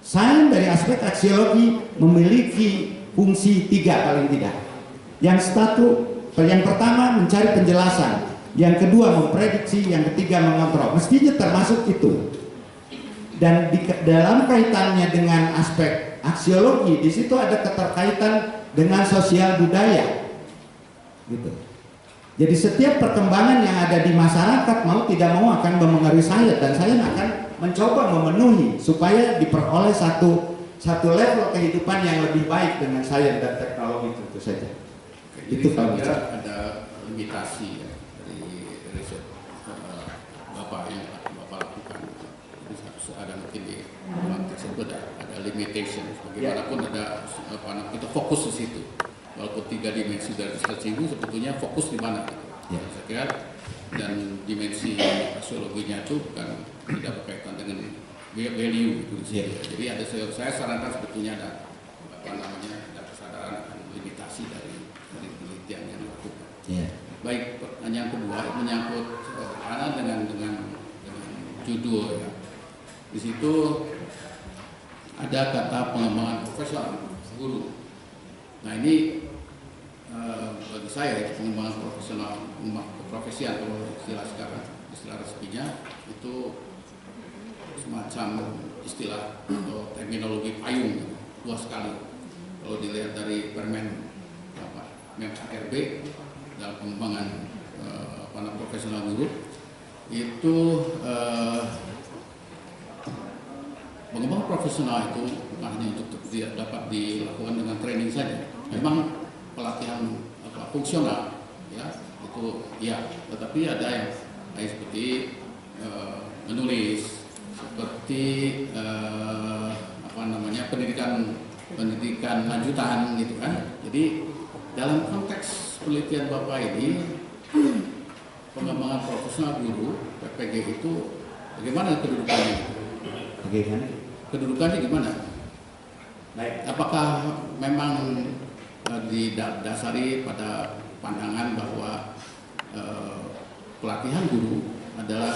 Sains dari aspek aksiologi memiliki fungsi 3 paling tidak. Yang pertama mencari penjelasan, yang kedua memprediksi, yang ketiga mengontrol. Mestinya termasuk itu. Dan dalam kaitannya dengan aspek aksiologi, di situ ada keterkaitan dengan sosial budaya, gitu. Jadi setiap perkembangan yang ada di masyarakat mau tidak mau akan mempengaruhi saya, dan saya akan mencoba memenuhi supaya diperoleh satu level kehidupan yang lebih baik dengan sains dan teknologi tentu saja. Jadi Itu kalau ada limitasi ya dari riset Bapak yang Bapak lakukan. Jadi ada mungkin di dalam tersebut ada limitation. Bagaimanapun ada kita fokus di situ. Walaupun 3 dimensi dari research ini sebetulnya fokus di mana? Ya. Saya kira dan dimensi sosiologinya itu bukan tidak berkaitan dengan value itu. Ya. Jadi ada saya sarankan sebetulnya ada ada kesadaran akan limitasi dari penelitian yang dilakukan. Ya. Baik, pertanyaan kedua menyangkut dengan judul ya. Di situ ada kata pengembangan profesional guru. Nah ini bagi saya pengembangan profesi atau istilah sekarang, istilah resminya itu semacam istilah atau terminologi payung luas sekali. Kalau dilihat dari permen RB dalam pengembangan profesional guru itu pengembangan profesional itu bukan hanya untuk dapat dilakukan dengan training saja. Memang pelatihan fungsional ya itu ya, tetapi ada yang lain seperti menulis, seperti pendidikan lanjutan gitu kan. Jadi dalam konteks penelitian Bapak ini pengembangan profesional guru PPG itu bagaimana kedudukannya? Bagaimana? Kedudukannya gimana? Baik. Apakah memang didasari pada pandangan bahwa pelatihan guru adalah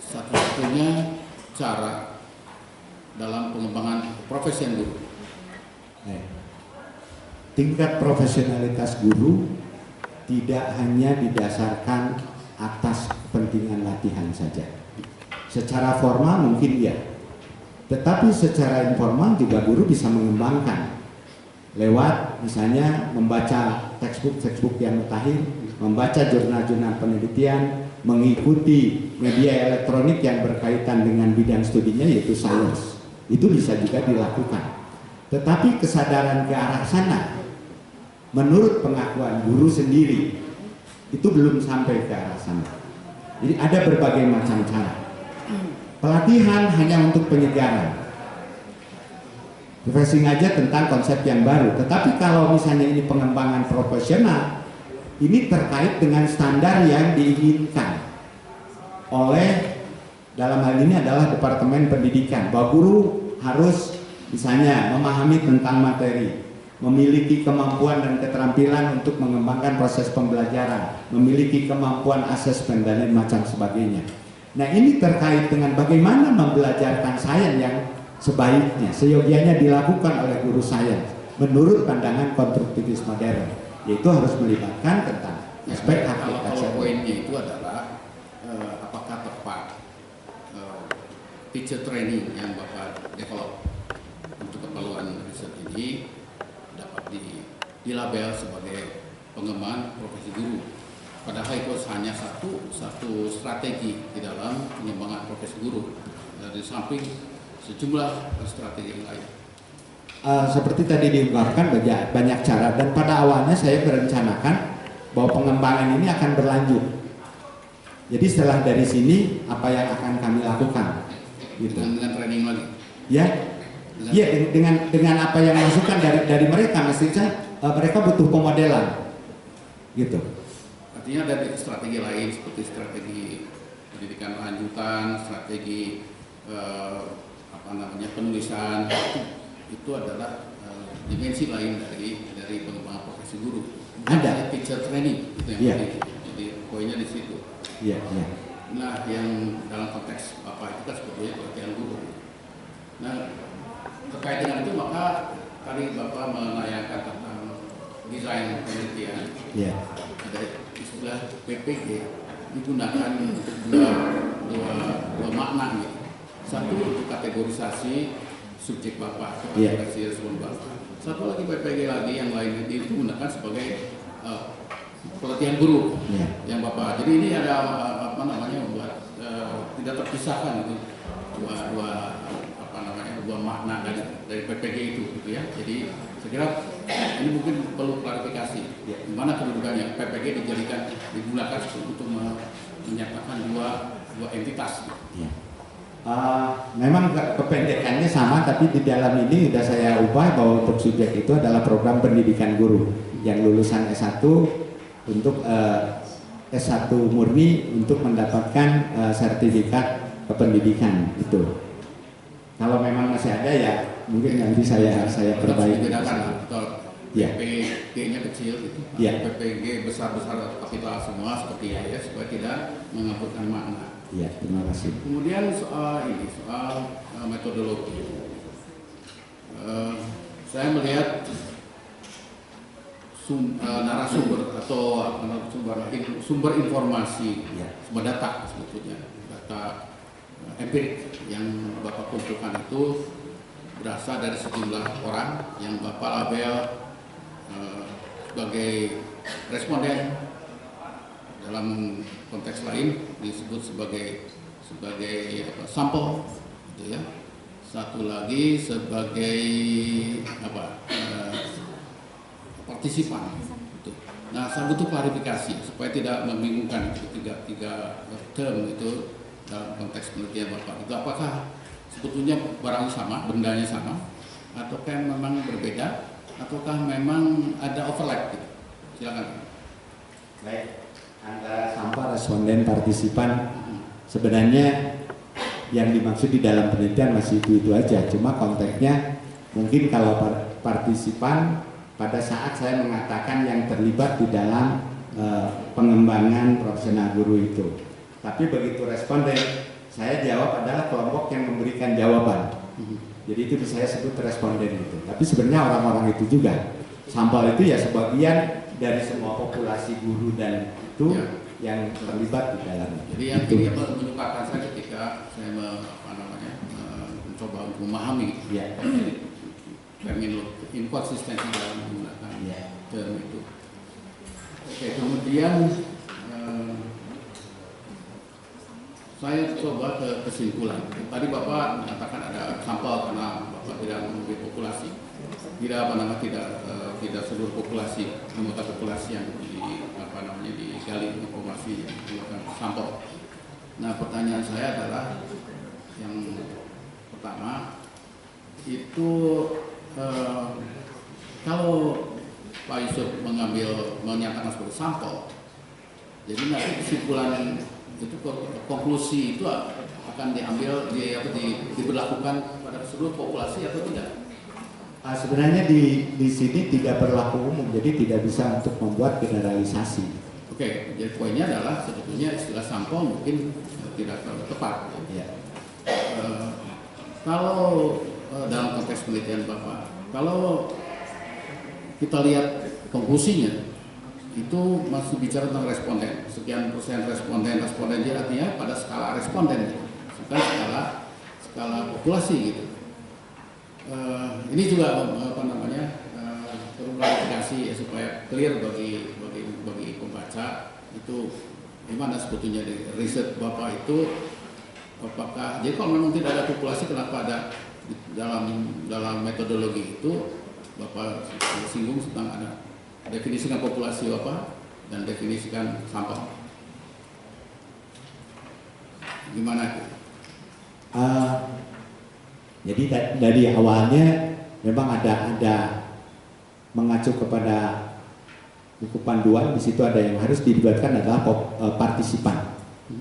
satu-satunya cara dalam pengembangan profesi guru? Tingkat profesionalitas guru tidak hanya didasarkan atas kepentingan latihan saja. Secara formal mungkin ya, tetapi secara informal juga guru bisa mengembangkan lewat misalnya membaca textbook yang mutakhir, membaca jurnal-jurnal penelitian, mengikuti media elektronik yang berkaitan dengan bidang studinya yaitu sains. Itu bisa juga dilakukan. Tetapi kesadaran ke arah sana menurut pengakuan guru sendiri itu belum sampai ke arah sana. Jadi ada berbagai macam cara. Pelatihan hanya untuk penyegaran, refreshing aja tentang konsep yang baru. Tetapi kalau misalnya ini pengembangan profesional, ini terkait dengan standar yang diinginkan oleh, dalam hal ini adalah Departemen Pendidikan, bahwa guru harus misalnya memahami tentang materi, memiliki kemampuan dan keterampilan untuk mengembangkan proses pembelajaran, memiliki kemampuan asesmen dan lain macam sebagainya. Nah ini terkait dengan bagaimana membelajarkan sains yang sebaiknya, seyogianya dilakukan oleh guru sains menurut pandangan konstruktivis modern, yaitu harus melibatkan tentang aspek aplikasi. Kalau poinnya itu adalah apakah tepat teacher training yang Bapak develop untuk keperluan riset ini dapat dilabel sebagai pengembangan profesi guru. Padahal itu hanya satu strategi di dalam pengembangan profesi guru dari samping sejumlah strategi yang lain. Seperti tadi diungkapkan banyak cara, dan pada awalnya saya merencanakan bahwa pengembangan ini akan berlanjut. Jadi setelah dari sini apa yang akan kami lakukan? Gitu. Dengan training lagi. Ya, iya dengan apa yang masukan dari mereka, mestinya mereka butuh pemodelan, gitu. Artinya ada strategi lain seperti strategi pendidikan lanjutan, strategi penulisan, itu adalah dimensi lain dari pengembangan profesi guru. Ada teacher training itu yang penting. Jadi poinnya di situ. Iya. Nah, yang dalam konteks Bapak itu kan sebetulnya pelatihan guru. Nah, terkait dengan itu maka tadi Bapak menanyakan tentang desain penelitian. Iya. Ada istilah PPG digunakan untuk dua makna nih. Satu untuk kategorisasi subjek Bapak, kategorisasi respon Bapak. Satu lagi PPG lagi yang lain itu digunakan sebagai pelatihan guru yang Bapak. Jadi ini ada membuat tidak terpisahkan itu dua makna dari PPG itu gitu ya. Jadi saya kira ini mungkin perlu klarifikasi. Di mana kedudukannya PPG digunakan untuk menyatakan dua entitas. Ya. Memang kependekannya sama, tapi di dalam ini sudah saya ubah bahwa untuk subjek itu adalah program pendidikan guru yang lulusan S1 untuk S1 murni untuk mendapatkan sertifikat kependidikan itu. Kalau memang masih ada ya mungkin nanti saya perbaiki. PPG-nya kecil gitu, PPG besar-besar kapital semua seperti ya, supaya tidak mengaburkan makna. Ya, terima kasih. Kemudian soal metodologi, saya melihat narasumber atau sumber informasi, sumber data sebetulnya, data empirik yang Bapak kumpulkan itu berasal dari sejumlah orang yang Bapak label sebagai responden. Dalam konteks lain disebut sebagai sampel, gitu ya. Satu lagi sebagai partisipan. Gitu. Nah, saya butuh klarifikasi supaya tidak membingungkan tiga term itu dalam konteks penelitian Bapak. Itu apakah sebetulnya barangnya sama, bendanya sama, ataukah memang berbeda, ataukah memang ada overlap? Gitu. Silakan. Baik. Antara sampel, responden, partisipan sebenarnya yang dimaksud di dalam penelitian masih itu aja, cuma konteksnya mungkin kalau partisipan pada saat saya mengatakan yang terlibat di dalam pengembangan profesional guru itu, tapi begitu responden saya jawab adalah kelompok yang memberikan jawaban, jadi itu saya sebut responden itu. Tapi sebenarnya orang-orang itu juga sampel itu ya sebagian dari semua populasi guru dan itu yang terlibat di dalamnya. Jadi yang ini menyukakan saya ketika saya mencoba untuk memahami terminologi inkonsistensi dalam menggunakan term itu. Oke, kemudian saya coba ke kesimpulan. Tadi Bapak mengatakan ada sampel karena Bapak tidak memberi populasi, tidak seluruh populasi, anggota populasi yang digali informasi yang menggunakan sampel. Nah, pertanyaan saya adalah yang pertama itu kalau Pak Yusuf menyatakan sebagai sampel, jadi nanti kesimpulan itu konklusi itu akan diberlakukan pada seluruh populasi atau tidak? Sebenarnya di sini tidak berlaku umum, jadi tidak bisa untuk membuat generalisasi. Oke, jadi poinnya adalah sebetulnya istilah sampel mungkin tidak terlalu tepat. Ya. Kalau dalam konteks penelitian Bapak, kalau kita lihat konklusinya itu masih bicara tentang responden. Sekian persen responden dia artinya pada skala responden, gitu. Bukan skala populasi gitu. Ini juga perlu klarifikasi ya, supaya clear bagi pembaca itu gimana sebetulnya di riset Bapak itu, apakah jadi kalau memang tidak ada populasi, kenapa ada dalam metodologi itu Bapak singgung tentang ada definisikan populasi Bapak dan definisikan sampel. Gimana? Jadi dari awalnya memang ada mengacu kepada buku panduan, di situ ada yang harus dilibatkan adalah partisipan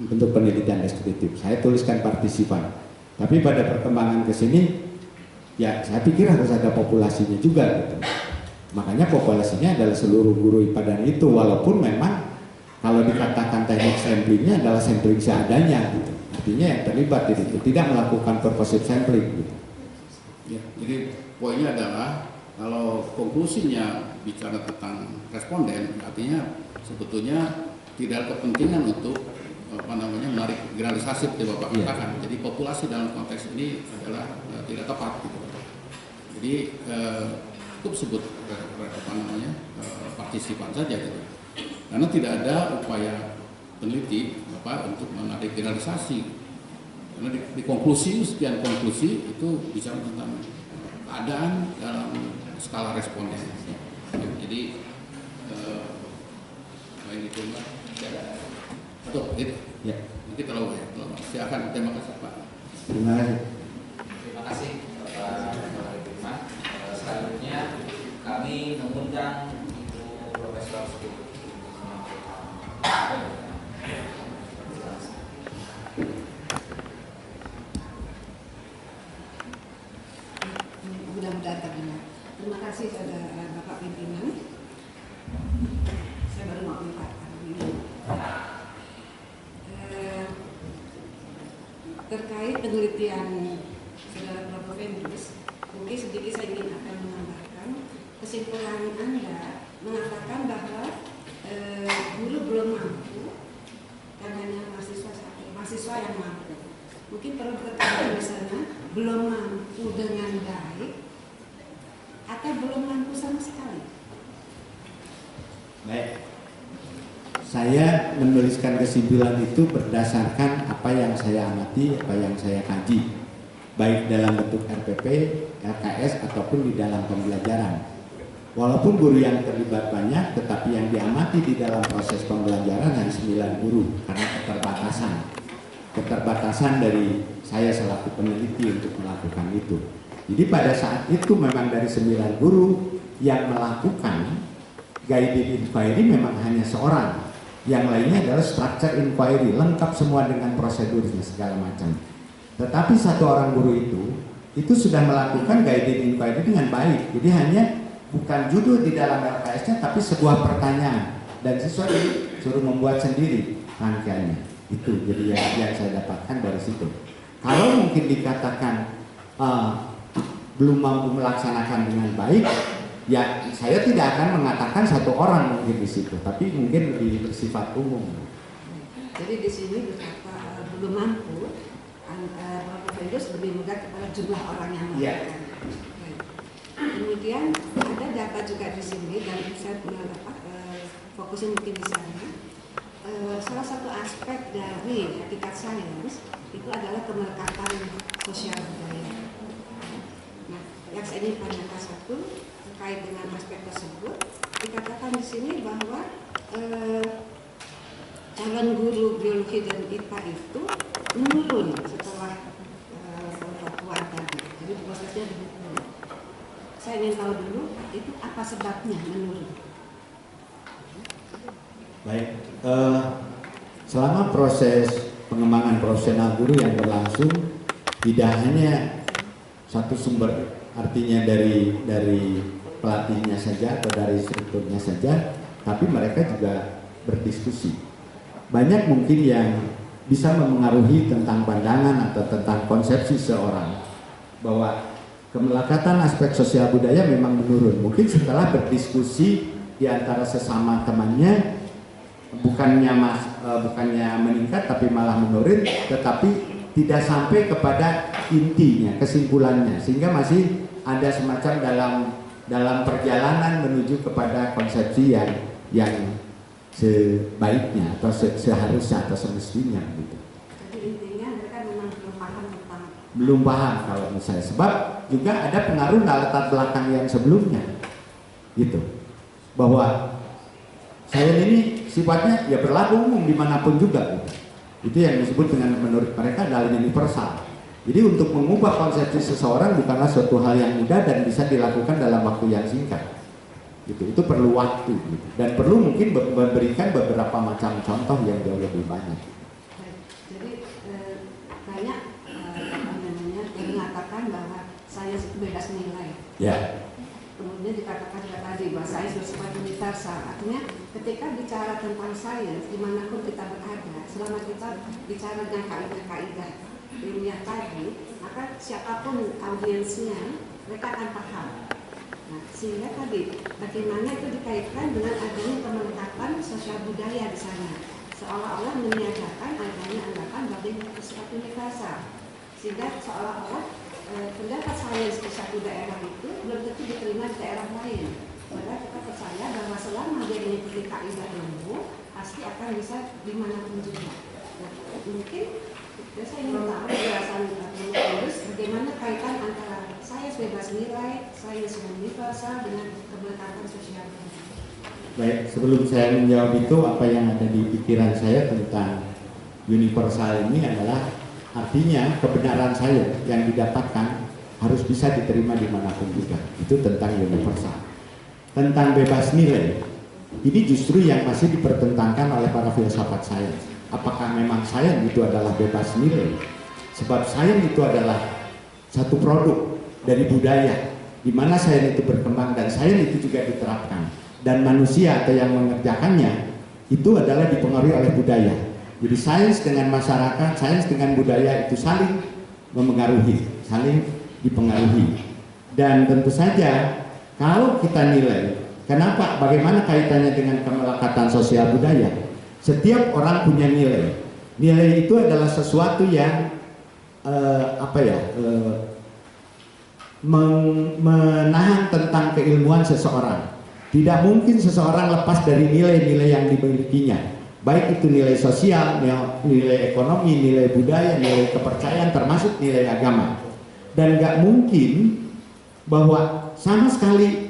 untuk penelitian deskriptif. Saya tuliskan partisipan. Tapi pada perkembangan ke sini, ya saya pikir harus ada populasinya juga gitu. Makanya populasinya adalah seluruh guru IPA dan itu, walaupun memang kalau dikatakan teknik samplingnya adalah sampling seadanya gitu. Artinya yang terlibat di situ tidak melakukan purposive sampling gitu. Ya, jadi poinnya adalah kalau konklusinya bicara tentang responden, artinya sebetulnya tidak ada kepentingan untuk menarik generalisasi seperti Bapak katakan. Jadi populasi dalam konteks ini adalah tidak tepat gitu. Jadi cukup sebut partisipan saja gitu. Karena tidak ada upaya peneliti Bapak untuk menarik generalisasi. Karena di konklusi, sekian konklusi itu bicara tentang keadaan dalam skala responden. Jadi baik itu Mbak. Atau itu ya. Mungkin terlalu ya. Silakan, terima kasih Pak. Terima kasih. Terima kasih Bapak Firman. Selanjutnya kami mengundang Ibu Profesor Suku. Mudah-mudahan terdengar. Terima kasih saudara Bapak Pimpinan. Saya baru mau minta ini. Terkait penelitian saudara Prof. Vendus, mungkin sedikit saya ingin akan menambahkan kesimpulan Anda mengatakan bahwa guru belum mampu dan hanya mahasiswa yang mampu. Mungkin perlu diketahui di sana belum mampu dengan baik atau belum mampu sama sekali. Baik. Saya menuliskan kesimpulan itu berdasarkan apa yang saya amati, apa yang saya kaji, baik dalam bentuk RPP, RKS ataupun di dalam pembelajaran. Walaupun guru yang terlibat banyak, tetapi yang diamati di dalam proses pembelajaran hanya 9 guru karena keterbatasan dari saya selaku peneliti untuk melakukan itu. Jadi pada saat itu memang dari 9 guru yang melakukan guided inquiry memang hanya seorang. Yang lainnya adalah structure inquiry, lengkap semua dengan prosedurnya segala macam. Tetapi satu orang guru itu sudah melakukan guided inquiry dengan baik. Jadi hanya bukan judul di dalam LKS-nya, tapi sebuah pertanyaan dan siswa disuruh membuat sendiri rangkaiannya. Itu jadi yang saya dapatkan dari situ. Kalau mungkin dikatakan belum mampu melaksanakan dengan baik, ya saya tidak akan mengatakan satu orang mungkin di situ, tapi mungkin lebih bersifat umum. Jadi di sini berkata belum mampu, Prof. Vendus lebih mudah kepada jumlah orang yang melakukan. Kemudian ada data juga di sini dan saya fokusnya mungkin di sana. Salah satu aspek dari hakikat sains itu adalah kemelekatan sosial budaya. Nah, yang saya ingin tanyakan satu terkait dengan aspek tersebut, dikatakan di sini bahwa calon guru biologi dan IPA itu menurun setelah Papua tadi. Jadi prosesnya menurun. Saya ingin tahu dulu itu apa sebabnya menurun. Baik, selama proses pengembangan profesional guru yang berlangsung tidak hanya satu sumber, artinya dari pelatihnya saja atau dari strukturnya saja, tapi mereka juga berdiskusi. Banyak mungkin yang bisa memengaruhi tentang pandangan atau tentang konsepsi seorang bahwa kemelekatan aspek sosial budaya memang menurun. Mungkin setelah berdiskusi di antara sesama temannya bukannya meningkat tapi malah menurun, tetapi tidak sampai kepada intinya, kesimpulannya, sehingga masih ada semacam dalam perjalanan menuju kepada konsepsi yang sebaiknya atau seharusnya atau semestinya gitu. Jadi intinya mereka memang belum paham kalau misalnya, sebab juga ada pengaruh latar belakang yang sebelumnya gitu, bahwa saya ini sifatnya ya berlaku umum dimanapun juga gitu. Itu yang disebut dengan menurut mereka adalah universal. Jadi untuk mengubah konsepsi seseorang bukanlah suatu hal yang mudah dan bisa dilakukan dalam waktu yang singkat gitu. Itu perlu waktu gitu. Dan perlu mungkin memberikan beberapa macam contoh yang jauh lebih banyak. Jadi banyak yang mengatakan bahwa sains itu bebas nilai. Ya. Kemudian dikatakan juga tadi bahwa sains bersifat universal. Artinya ketika bicara tentang sains dimanapun kita berada, selama kita bicara dengan kaidah-kaidah ilmiah tadi, maka siapapun audiensnya mereka akan paham. Nah, sehingga tadi bagaimana itu dikaitkan dengan adanya pemelengkapan sosial budaya di sana, seolah-olah meniadakan adanya anggapan bagian bersifat universal, sehingga seolah-olah pendapat sains di satu daerah itu belum tentu diterima di daerah lain. Padahal kita percaya bahwa selama dia mengikuti kaidah ilmu pasti akan bisa dimanapun juga. Nah, mungkin saya ingin tahu penjelasan Tulus bagaimana kaitan antara sains bebas nilai, sains universal dengan keberlanjutan sosial. Baik, sebelum saya menjawab itu, apa yang ada di pikiran saya tentang universal ini adalah artinya kebenaran saya yang didapatkan harus bisa diterima dimanapun juga. Itu tentang universal. Tentang bebas nilai, ini justru yang masih dipertentangkan oleh para filsafat sains. Apakah memang sains itu adalah bebas nilai? Sebab sains itu adalah satu produk dari budaya, di mana sains itu berkembang dan sains itu juga diterapkan. Dan manusia atau yang mengerjakannya itu adalah dipengaruhi oleh budaya. Jadi sains dengan masyarakat, sains dengan budaya itu saling memengaruhi, saling dipengaruhi. Dan tentu saja kalau kita nilai, kenapa, bagaimana kaitannya dengan kemelekatan sosial budaya? Setiap orang punya nilai. Nilai itu adalah sesuatu yang menahan tentang keilmuan seseorang. Tidak mungkin seseorang lepas dari nilai-nilai yang dimilikinya. Baik itu nilai sosial, nilai ekonomi, nilai budaya, nilai kepercayaan, termasuk nilai agama. Dan nggak mungkin bahwa sama sekali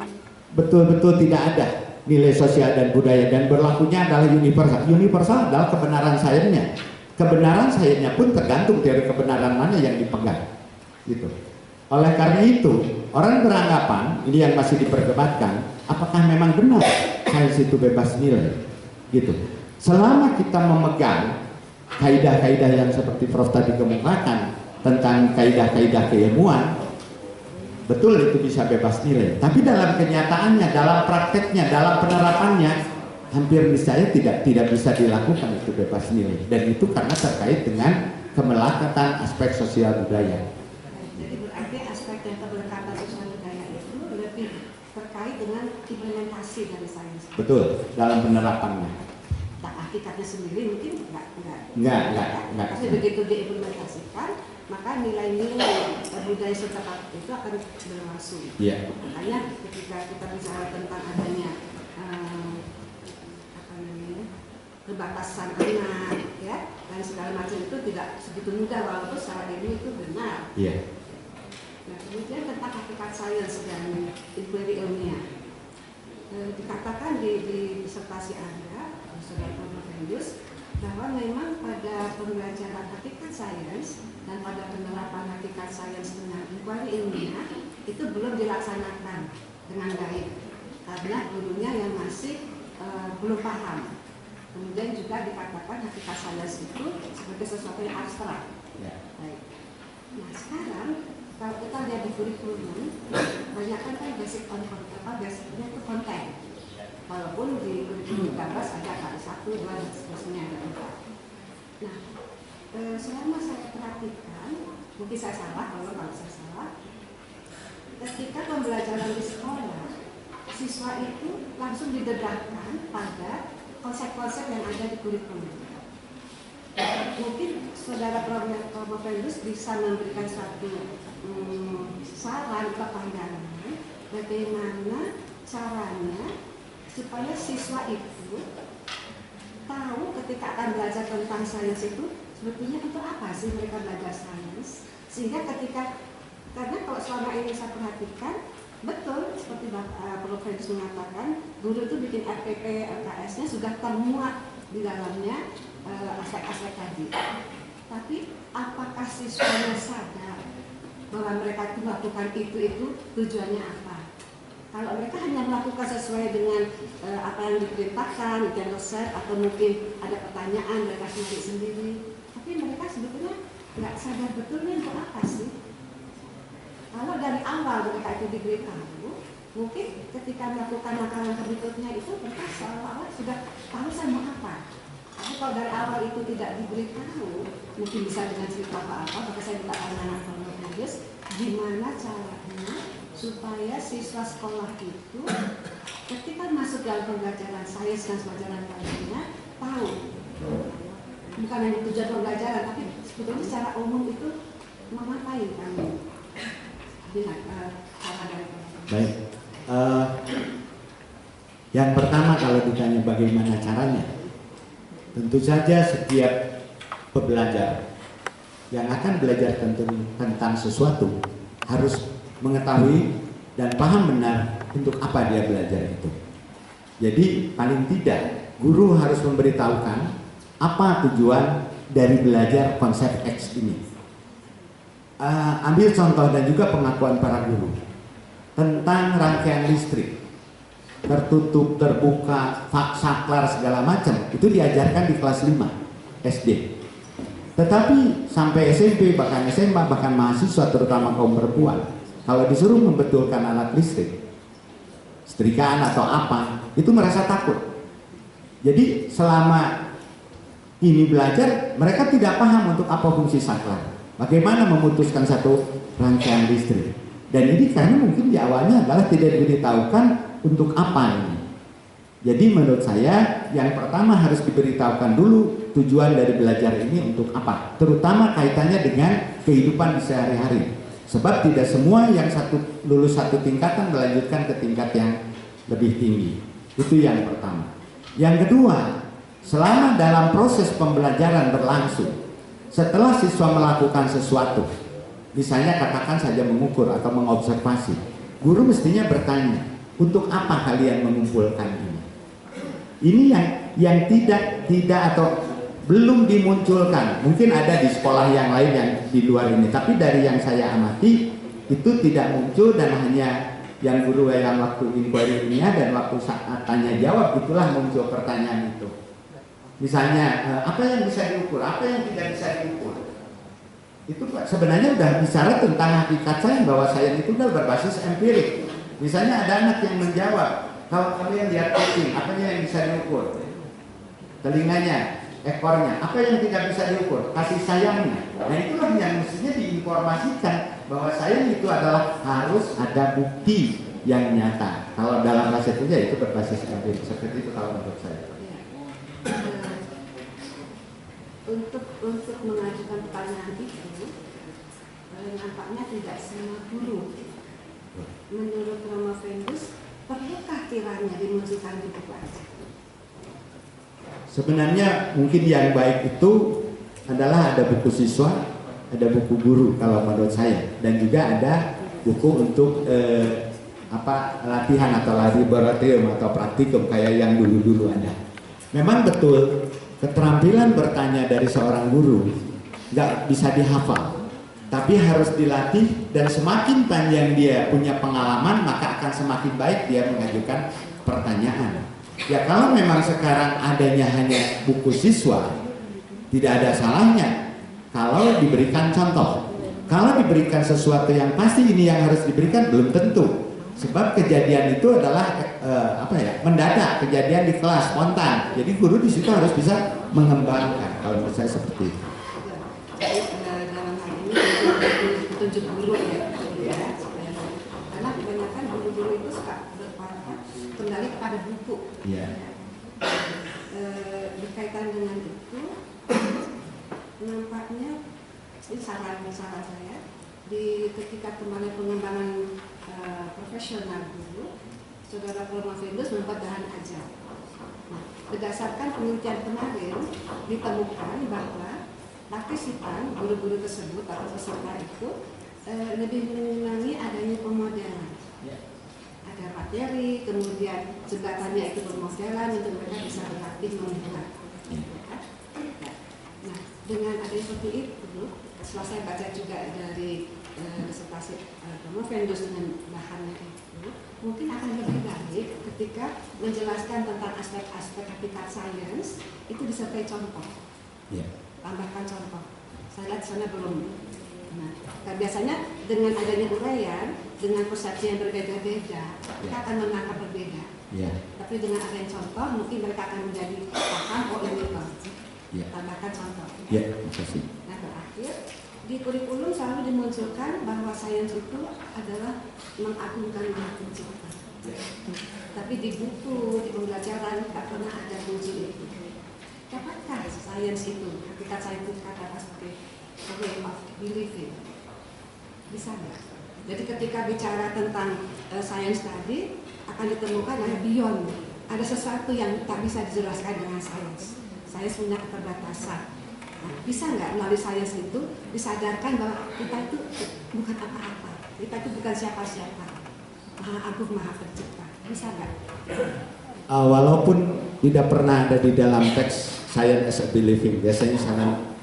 betul-betul tidak ada nilai sosial dan budaya, dan berlakunya adalah universal. Universal adalah kebenaran sainsnya. Kebenaran sainsnya pun tergantung dari kebenaran mana yang dipegang. Gitu. Oleh karena itu, orang beranggapan, ini yang masih diperdebatkan, apakah memang benar sains itu bebas nilai? Gitu. Selama kita memegang kaidah-kaidah yang seperti Prof tadi kemukakan tentang kaidah-kaidah keilmuan, betul itu bisa bebas nilai. Tapi dalam kenyataannya, dalam prakteknya, dalam penerapannya, hampir niscaya tidak bisa dilakukan itu bebas nilai. Dan itu karena terkait dengan kemelekatan aspek sosial budaya. Jadi berarti aspek yang keberlanjutan sosial budaya itu lebih terkait dengan implementasi dari sains. Betul, dalam penerapannya. Nah, hakikatnya sendiri mungkin enggak. Tapi begitu diimplementasikan, maka nilai-nilai budaya setempat itu akan berlangsung. Yeah. Makanya ketika kita bicara tentang adanya kebatasan anak, ya, dan segala macam itu tidak segitu mudah walaupun secara ilmu itu benar. Yeah. Nah, kemudian tentang hakikat sains dan inquiry ilmiah, dikatakan di disertasi Anda, Saudara Prof. bahwa memang pada pembelajaran hakikat sains dan pada penerapan hakikat sains dengan inquiry ilmiah itu belum dilaksanakan dengan baik karena gurunya yang masih belum paham. Kemudian juga dikatakan hakikat sains itu sebagai sesuatu yang abstrak. Yeah. Baik. Nah, sekarang kalau kita lihat di kurikulum, banyak kan basic basicnya itu konten. Walaupun di kurikulum 13 ada kali 1, 2, dan seterusnya ada 4. Nah, selama saya perhatikan, mungkin saya salah, kalau saya salah, ketika pembelajaran di sekolah, siswa itu langsung didedahkan pada konsep-konsep yang ada di kurikulum. Mungkin saudara Promovendus bisa memberikan suatu saran atau pandangan bagaimana caranya supaya siswa itu tahu ketika akan belajar tentang sains itu sebetulnya itu apa sih mereka belajar sains, sehingga karena kalau selama ini saya perhatikan betul seperti Prof. mengatakan, guru itu bikin RPP, LKS-nya sudah termuat di dalamnya aspek-aspek tadi. Tapi apakah siswanya sadar bahwa mereka itu melakukan itu tujuannya apa? Kalau mereka hanya melakukan sesuai dengan apa yang diperintahkan, bikin resep, atau mungkin ada pertanyaan mereka sendiri, tapi mereka sebetulnya nggak sadar betulnya untuk apa sih? Kalau dari awal mereka itu diberitahu, mungkin ketika melakukan langkah-langkah berikutnya itu mereka seolah-olah sudah tahu saya mau apa. Tapi kalau dari awal itu tidak diberitahu, mungkin bisa dengan cerita apa-apa, maka saya minta anak-anak Promovendus, gimana caranya supaya siswa sekolah itu ketika masuk dalam pembelajaran sains dan pelajaran lainnya tahu, bukan hanya tujuan pembelajaran, tapi sebetulnya secara umum itu memakai kami. Baik. Yang pertama kalau ditanya bagaimana caranya, tentu saja setiap pembelajar yang akan belajar tentang sesuatu harus mengetahui dan paham benar untuk apa dia belajar itu. Jadi paling tidak guru harus memberitahukan apa tujuan dari belajar konsep X ini. Ambil contoh dan juga pengakuan para guru tentang rangkaian listrik, tertutup, terbuka, saklar segala macam, itu diajarkan di kelas 5 SD. Tetapi sampai SMP, bahkan SMA, bahkan mahasiswa terutama kaum perempuan, kalau disuruh membetulkan alat listrik, setrikaan atau apa, itu merasa takut. Jadi selama ini belajar, mereka tidak paham untuk apa fungsi saklar, bagaimana memutuskan satu rangkaian listrik. Dan ini karena mungkin di awalnya adalah tidak diberitahukan untuk apa ini. Jadi menurut saya yang pertama harus diberitahukan dulu tujuan dari belajar ini untuk apa, terutama kaitannya dengan kehidupan di sehari-hari. Sebab tidak semua yang lulus satu tingkatan melanjutkan ke tingkat yang lebih tinggi. Itu yang pertama. Yang kedua, selama dalam proses pembelajaran berlangsung, setelah siswa melakukan sesuatu, misalnya katakan saja mengukur atau mengobservasi, guru mestinya bertanya, untuk apa kalian mengumpulkan ini? Ini yang tidak atau belum dimunculkan. Mungkin ada di sekolah yang lain yang di luar ini, tapi dari yang saya amati itu tidak muncul, dan hanya yang guru yang waktu inquiry ilmiah dan waktu saat tanya jawab itulah muncul pertanyaan itu. Misalnya apa yang bisa diukur, apa yang tidak bisa diukur. Itu sebenarnya sudah bicara tentang hakikat sains, bahwa sains itu sudah berbasis empirik. Misalnya ada anak yang menjawab, kalau kalian lihat kucing, apa yang bisa diukur? Telinganya, ekornya, apa yang tidak bisa diukur? Kasih sayangnya. Nah itulah yang mestinya diinformasikan, bahwa sains itu adalah harus ada bukti yang nyata. Kalau dalam bahasa itu ya itu berbasis empirik. Seperti itu kalau menurut saya. Untuk mengajukan pertanyaan itu, nampaknya tidak semua guru. Menurut Promovendus, perlukah kiranya dimunculkan di buku aja? Sebenarnya mungkin yang baik itu adalah ada buku siswa, ada buku guru kalau menurut saya, dan juga ada buku untuk latihan atau laboratorium atau praktikum kayak yang dulu-dulu ada. Memang betul keterampilan bertanya dari seorang guru nggak bisa dihafal, tapi harus dilatih, dan semakin panjang dia punya pengalaman maka akan semakin baik dia mengajukan pertanyaan. Ya kalau memang sekarang adanya hanya buku siswa, tidak ada salahnya kalau diberikan contoh. Kalau diberikan sesuatu yang pasti ini yang harus diberikan, belum tentu. Sebab kejadian itu adalah mendadak, kejadian di kelas, spontan. Jadi guru di situ harus bisa mengembangkan. Kalau menurut saya seperti itu. Dalam hal ini petunjuk guru ya, karena kebanyakan guru-guru itu suka kembali kepada buku. Iya. Berkaitan dengan itu, nampaknya ini saran saya ketika kembali pengembangan profesional dulu, Saudara Promovendus membuat bahan ajar. Nah, berdasarkan penelitian kemarin ditemukan bahwa partisipan guru-guru tersebut atau peserta itu lebih menyenangi adanya pemodelan. Ada materi, kemudian jembatannya itu pemodelan untuk mereka bisa berlatih membuat. Nah, dengan adanya seperti itu, setelah saya baca juga dari disertasi Promovendus dengan bahannya itu, mungkin akan lebih baik ketika menjelaskan tentang aspek-aspek hakikat sains itu disertai contoh. Tambahkan contoh. Saya lihat di sana belum. Nah, biasanya dengan adanya uraian, dengan persepsi yang berbeda-beda, kita akan menangkap berbeda. Tapi dengan adanya contoh, mungkin mereka akan menjadi paham, oh ini loh. Tambahkan contoh. Nah, terakhir, di kurikulum selalu dimunculkan bahwa sains itu adalah mengagungkan Sang Pencipta. Tapi di buku, di pembelajaran tidak pernah ada kunci itu. Dapatkah sains itu, hakikat sains itu katakan sebagai way of believing? Bisa nggak? Jadi ketika bicara tentang sains tadi, akan ditemukan ada beyond. Ada sesuatu yang tak bisa dijelaskan dengan sains. Sains punya keterbatasan. Nah, bisa nggak melalui sains itu disadarkan bahwa kita itu bukan apa-apa, kita itu bukan siapa-siapa, Maha Agung, Maha Pencipta. Bisa nggak? Walaupun tidak pernah ada di dalam teks science as a believing, biasanya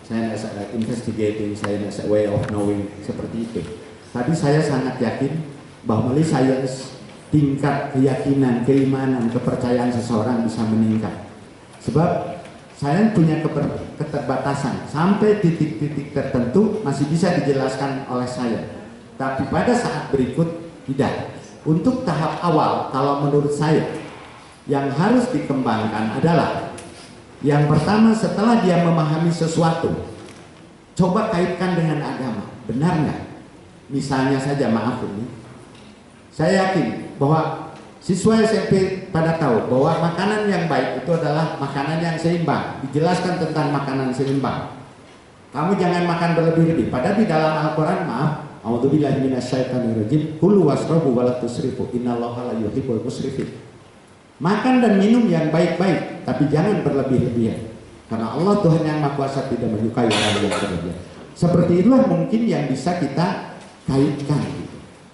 science as a investigating, science as a way of knowing, seperti itu. Tapi saya sangat yakin bahwa melalui sains tingkat keyakinan, keimanan, kepercayaan seseorang bisa meningkat. Sebab sains punya keterbatasan, sampai titik-titik tertentu masih bisa dijelaskan oleh sains. Tapi pada saat berikut tidak. Untuk tahap awal, kalau menurut saya, yang harus dikembangkan adalah yang pertama, setelah dia memahami sesuatu, coba kaitkan dengan agama. Benar nggak? Misalnya saja, maaf ini, saya yakin bahwa siswa SMP pada tahu bahwa makanan yang baik itu adalah makanan yang seimbang. Dijelaskan tentang makanan seimbang. Kamu jangan makan berlebih-lebih. Padahal di dalam Al-Quran, maaf, a'udzubillahi minasyaitonirrajim, kulu wasrobu wala tusrifu, innallaha la yuhibbul musrifin. Makan dan minum yang baik-baik, tapi jangan berlebih-lebihan. Karena Allah Tuhan yang Maha Kuasa tidak menyukai orang yang berlebihan. Seperti itulah mungkin yang bisa kita kaitkan.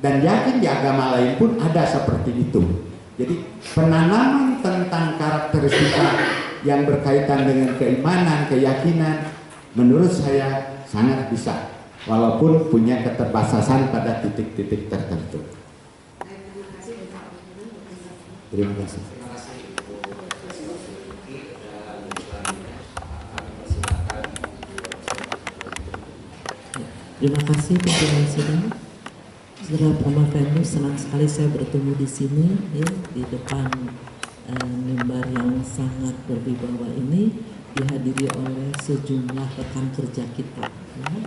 Dan yakin di agama lain pun ada seperti itu. Jadi penanaman tentang karakteristika yang berkaitan dengan keimanan, keyakinan, menurut saya sangat bisa. Walaupun punya keterbatasan pada titik-titik tertentu. Terima kasih. Terima kasih pimpinan sidang. Saudara Promovendus, senang sekali saya bertemu di sini ya, di depan mimbar yang sangat berwibawa ini, dihadiri oleh sejumlah rekan kerja kita. Ya.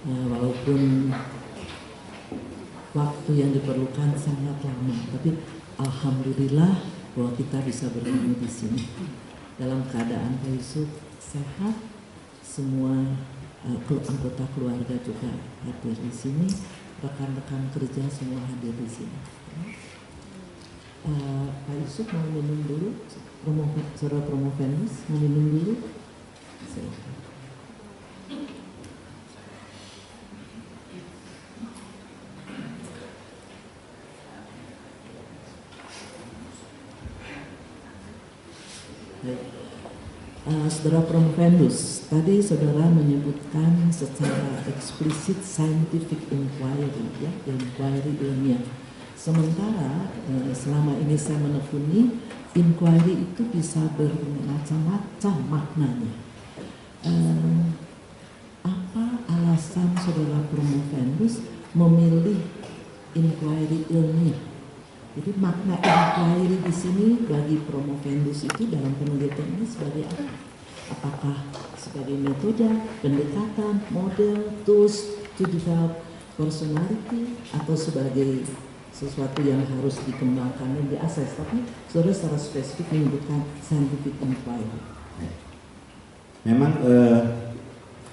Walaupun waktu yang diperlukan sangat lama, tapi alhamdulillah bahwa kita bisa bertemu di sini dalam keadaan Pak Yusuf sehat, semua anggota keluarga juga hadir di sini, rekan-rekan kerja semua hadir di sini. Pak Yusuf mau minum dulu, saudara Promovendus mau minum dulu. Saudara Promovendus, tadi saudara menyebutkan secara eksplisit scientific inquiry, ya, inquiry ilmiah. Sementara selama ini saya menekuni inquiry itu bisa bermacam-macam maknanya. Apa alasan saudara Promovendus memilih inquiry ilmiah? Jadi makna inquiry di sini bagi Promovendus itu dalam penelitian ini sebagai apa? Apakah sebagai metode, pendekatan, model, tools to develop personality, atau sebagai sesuatu yang harus dikembangkan dan diakses, tapi saudara secara spesifik menyebutkan scientific inquiry. Memang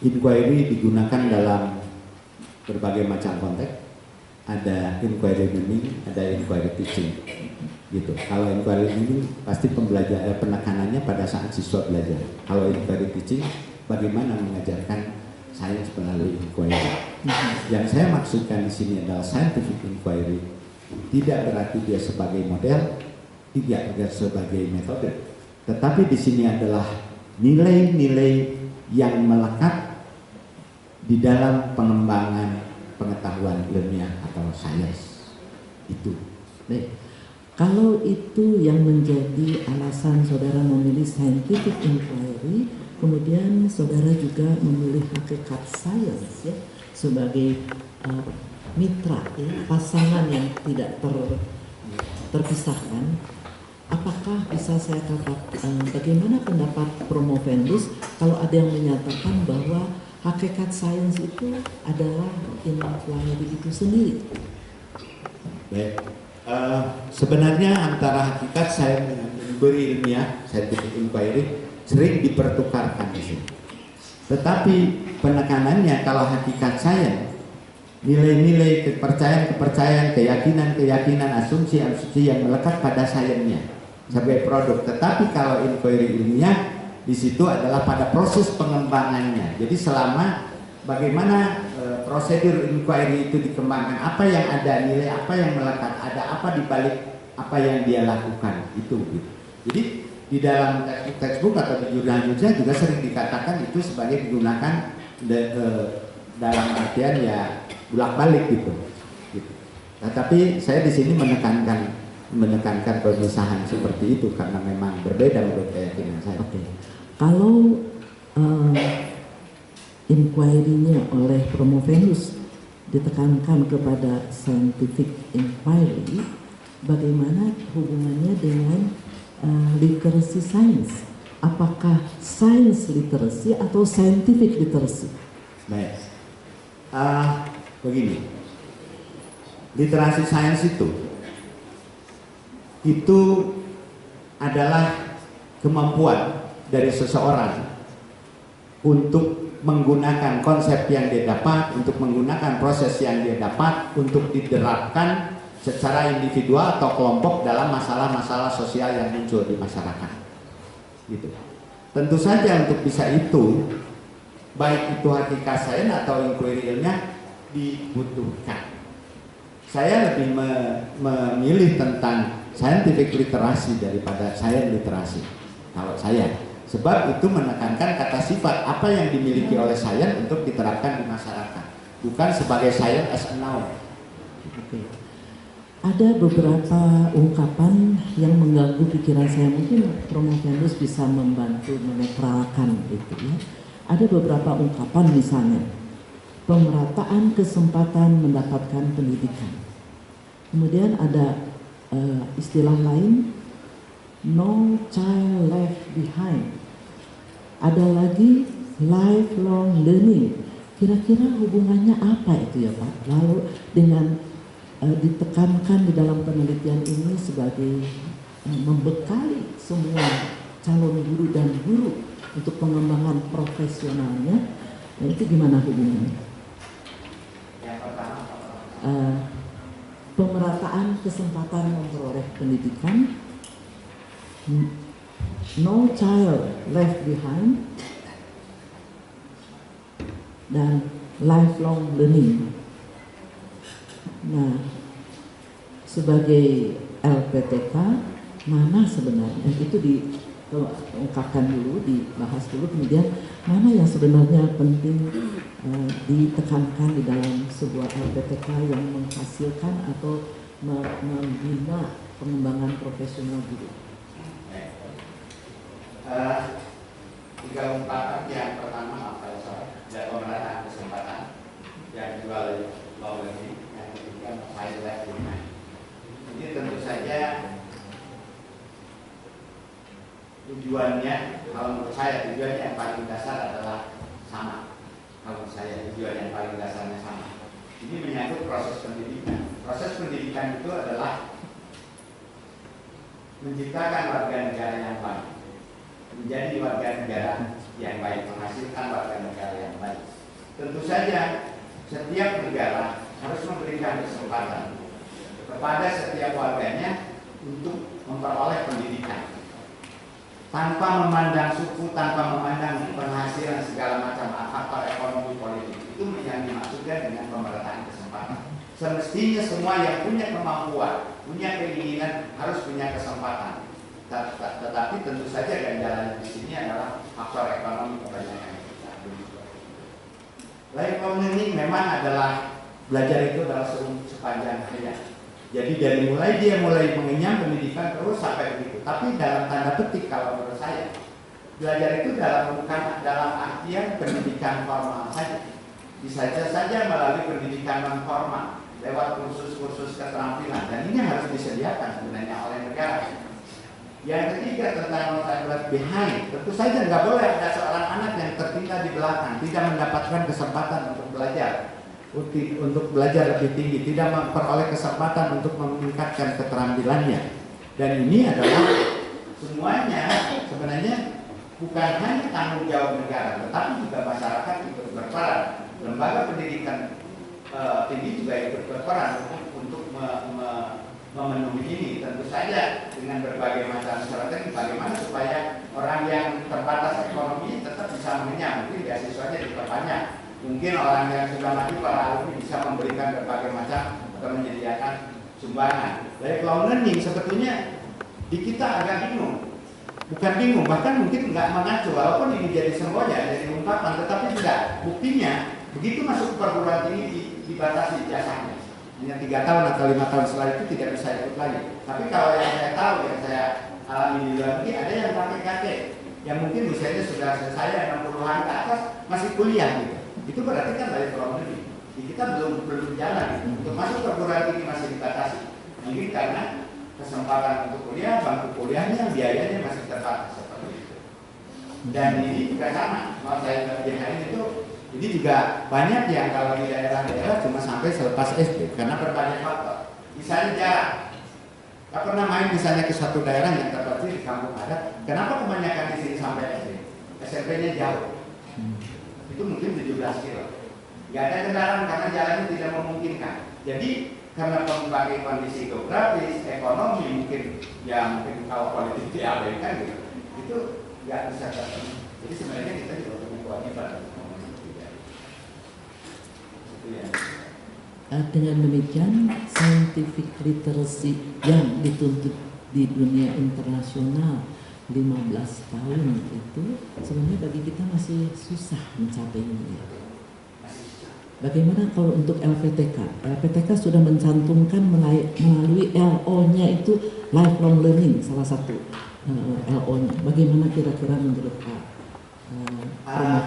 inquiry digunakan dalam berbagai macam konteks. Ada inquiry learning, ada inquiry teaching, gitu. Kalau inquiry learning pasti penekanannya pada saat siswa belajar. Kalau inquiry teaching, bagaimana mengajarkan sains melalui inquiry. Yang saya maksudkan di sini adalah scientific inquiry. Tidak berarti dia sebagai model, tidak sebagai metode, tetapi di sini adalah nilai-nilai yang melekat di dalam pengembangan pengetahuan ilmiah atau sains itu. Baik, kalau itu yang menjadi alasan saudara memilih scientific inquiry, kemudian saudara juga memilih hakikat sains ya sebagai mitra ya, pasangan yang tidak terpisahkan. Apakah bisa saya katakan bagaimana pendapat Promovendus kalau ada yang menyatakan bahwa hakikat sains itu adalah inquiry itu sendiri? Baik, sebenarnya antara hakikat sains dengan inquiry ilmiah, scientific inquiry, sering dipertukarkan di sini. Tetapi penekanannya kalau hakikat sains, nilai-nilai kepercayaan, keyakinan, asumsi yang melekat pada sainsnya sebagai produk. Tetapi kalau inquiry ilmiah, di situ adalah pada proses pengembangannya. Jadi selama bagaimana prosedur inquiry itu dikembangkan, apa yang ada, nilai apa yang melekat, ada apa di balik apa yang dia lakukan itu. Gitu. Jadi di dalam textbook atau di jurnal-jurnal juga sering dikatakan itu sebagai digunakan dalam artian ya bolak-balik gitu. Nah, tapi saya di sini menekankan pemisahan seperti itu karena memang berbeda menurut keyakinan saya. Oke. Kalau inquiry-nya oleh Promovendus ditekankan kepada scientific inquiry, bagaimana hubungannya dengan literacy science? Apakah science literacy atau scientific literacy? Baik, begini, literasi sains itu adalah kemampuan dari seseorang untuk menggunakan konsep yang dia dapat, untuk menggunakan proses yang dia dapat untuk diterapkan secara individual atau kelompok dalam masalah-masalah sosial yang muncul di masyarakat. Gitu. Tentu saja untuk bisa itu, baik itu hakikat sains atau inquiry ilmiah dibutuhkan. Saya lebih memilih tentang scientific literasi daripada science literasi. Kalau saya, sebab itu menekankan kata sifat apa yang dimiliki oleh sains untuk diterapkan di masyarakat, bukan sebagai science as a noun. Oke. Ada beberapa ungkapan yang mengganggu pikiran saya, mungkin Promovendus bisa membantu menetralkan itu ya. Ada beberapa ungkapan misalnya pemerataan kesempatan mendapatkan pendidikan. Kemudian ada istilah lain, no child left behind. Ada lagi lifelong learning. Kira-kira hubungannya apa itu ya Pak? Lalu dengan ditekankan di dalam penelitian ini sebagai membekali semua calon guru dan guru untuk pengembangan profesionalnya, nah itu gimana hubungannya? Yang pertama, pemerataan kesempatan memperoleh pendidikan, no child left behind, dan lifelong learning. Nah, sebagai LPTK mana sebenarnya itu diungkapkan dulu, dibahas dulu, kemudian mana yang sebenarnya penting ditekankan di dalam sebuah LPTK yang menghasilkan atau membina pengembangan profesional guru. Tiga ungkapan, yang pertama apa dan pemerataan kesempatan, yang kedua law learning, yang ketiga child left behind. Jadi tentu saja tujuannya, kalau menurut saya tujuannya yang paling dasar adalah sama. Kalau saya tujuan yang paling dasarnya sama. Ini menyangkut proses pendidikan. Proses pendidikan itu adalah menciptakan warga negara yang baik, menjadi warga negara yang baik, menghasilkan warga negara yang baik. Tentu saja setiap negara harus memberikan kesempatan kepada setiap warganya untuk memperoleh pendidikan tanpa memandang suku, tanpa memandang penghasilan segala macam faktor ekonomi politik. Itu yang dimaksudkan dengan pemerataan kesempatan. Semestinya semua yang punya kemampuan, punya keinginan harus punya kesempatan. Tetapi tentu saja ganjalan di sini adalah faktor ekonomi kebanyakan kita. Lifelong learning memang adalah belajar itu adalah sepanjang hayat. Jadi dari dia mulai mengenyam pendidikan terus sampai begitu. Tapi dalam tanda petik kalau menurut saya, belajar itu bukan dalam artian pendidikan formal saja. Bisa saja melalui pendidikan non formal lewat kursus-kursus keterampilan, dan ini harus disediakan sebenarnya oleh negara. Yang ketiga tentang not left behind, tentu saja nggak boleh ada seorang anak yang tertinggal di belakang, tidak mendapatkan kesempatan untuk belajar lebih tinggi, tidak memperoleh kesempatan untuk meningkatkan keterampilannya. Dan ini adalah semuanya sebenarnya bukan hanya tanggung jawab negara, tetapi juga masyarakat ikut berperan. Lembaga pendidikan tinggi juga ikut berperan untuk memenuhi ini. Tentu saja dengan berbagai macam strategi bagaimana supaya orang yang terbatas ekonomi tetap bisa mengenyam, mungkin beasiswanya diperbanyak. Mungkin orang yang sudah mati para alumni bisa memberikan berbagai macam atau menyediakan sumbangan. Lifelong learning sebetulnya di kita agak bingung, bukan bingung, bahkan mungkin nggak mengacu, walaupun ini jadi semboyan, jadi ungkapan, tetapi tidak. Buktinya begitu masuk ke perguruan tinggi dibatasi ijazahnya, hanya 3 tahun atau 5 tahun setelah itu tidak bisa ikut lagi. Tapi kalau yang saya tahu, yang saya alami di luar negeri, ada yang kakek-kakek yang mungkin usianya sudah selesai 60-an ke atas masih kuliah gitu. Itu berarti kan dari problem. Di kita belum jalan gitu. Untuk masuk perguruan tinggi masih dibatasi. Mungkin karena kesempatan untuk kuliah, bangku kuliahnya, biayanya masih terbatas seperti itu. Dan ini juga sama. Mau saya biayain itu, ini juga banyak yang kalau di daerah-daerah cuma sampai selepas SD karena berbagai faktor. Misalnya jarak. Kita pernah main misalnya ke satu daerah yang terpencil di kampung adat. Kenapa kebanyakan di sini sampai SD? SMP-nya jauh. Itu mungkin 17 kilo. Gak ada kendaraan karena jalannya tidak memungkinkan. Jadi karena berbagai kondisi geografis, ekonomi, mungkin kalau politik diabaikan gitu, itu nggak bisa terpenuhi. Jadi sebenarnya kita juga punya kewajiban. Dengan demikian, scientific literacy yang dituntut di dunia internasional 15 tahun itu sebenarnya bagi kita masih susah mencapainya. Bagaimana kalau untuk LPTK? LPTK sudah mencantumkan melalui LO-nya itu lifelong learning, salah satu LO-nya. Bagaimana kira-kira menurut Pak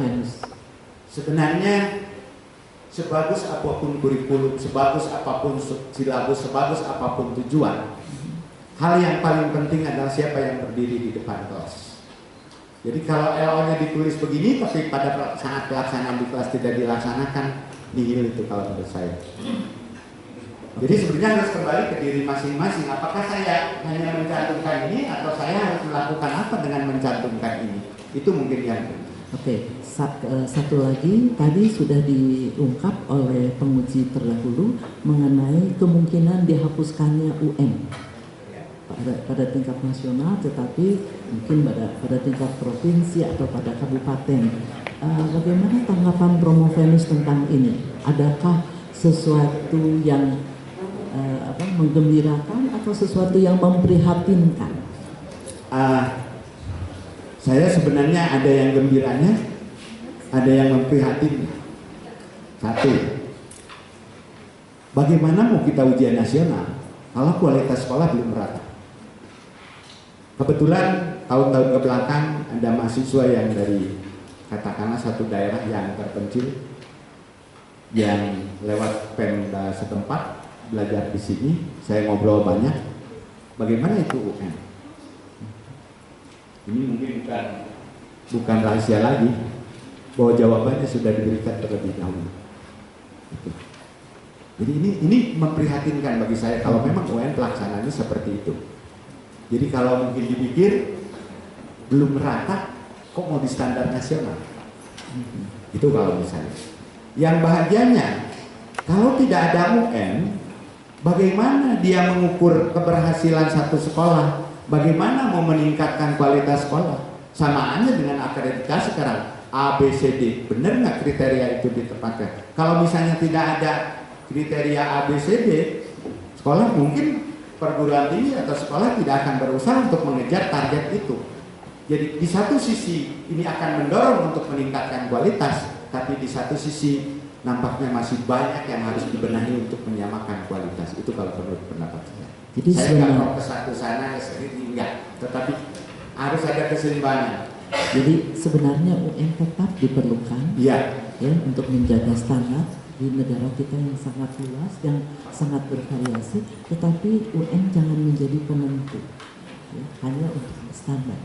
Venus? Sebenarnya sebagus apapun kurikulum, sebagus apapun silabus, sebagus apapun tujuan, hal yang paling penting adalah siapa yang berdiri di depan kelas. Jadi kalau LO-nya ditulis begini, tapi pada saat pelaksanaan di kelas tidak dilaksanakan, nihil itu kalau menurut saya. Jadi sebenarnya harus kembali ke diri masing-masing. Apakah saya hanya mencantumkan ini atau saya harus melakukan apa dengan mencantumkan ini? Itu mungkin yang. Oke, satu lagi tadi sudah diungkap oleh penguji terdahulu mengenai kemungkinan dihapuskannya UN pada tingkat nasional, tetapi mungkin pada tingkat provinsi atau pada kabupaten. Bagaimana tanggapan Romo Venus tentang ini? Adakah sesuatu yang menggembirakan atau sesuatu yang memprihatinkan? Saya sebenarnya ada yang gembiranya, ada yang memprihatinkan. Satu, bagaimana mau kita ujian nasional kalau kualitas sekolah belum merata? Kebetulan tahun-tahun kebelakang ada mahasiswa yang dari katakanlah satu daerah yang terpencil yang lewat Pemda setempat belajar di sini. Saya ngobrol banyak. Bagaimana itu UN? Ini mungkin bukan rahasia lagi, bahwa jawabannya sudah diberikan terlebih dahulu. Jadi ini memprihatinkan bagi saya kalau memang UN pelaksananya seperti itu. Jadi kalau mungkin dipikir belum rata, kok mau di standar nasional? Itu kalau misalnya. Yang bahagianya, kalau tidak ada UN, bagaimana dia mengukur keberhasilan satu sekolah? Bagaimana mau meningkatkan kualitas sekolah? Sama aja dengan akreditasi sekarang. A, B, C, D. Benar nggak kriteria itu ditempatkan? Kalau misalnya tidak ada kriteria A, B, C, D, sekolah mungkin perguruan tinggi atau sekolah tidak akan berusaha untuk mengejar target itu. Jadi di satu sisi ini akan mendorong untuk meningkatkan kualitas, tapi di satu sisi nampaknya masih banyak yang harus dibenahi untuk menyamakan kualitas. Itu kalau menurut pendapat saya. Jadi saya nggak mau ke satu sana, ke sini enggak, tetapi harus ada keseimbangan. Jadi sebenarnya UN tetap diperlukan ya untuk menjaga standar di negara kita yang sangat luas, yang sangat bervariasi, tetapi UN jangan menjadi penentu, ya, hanya untuk standar.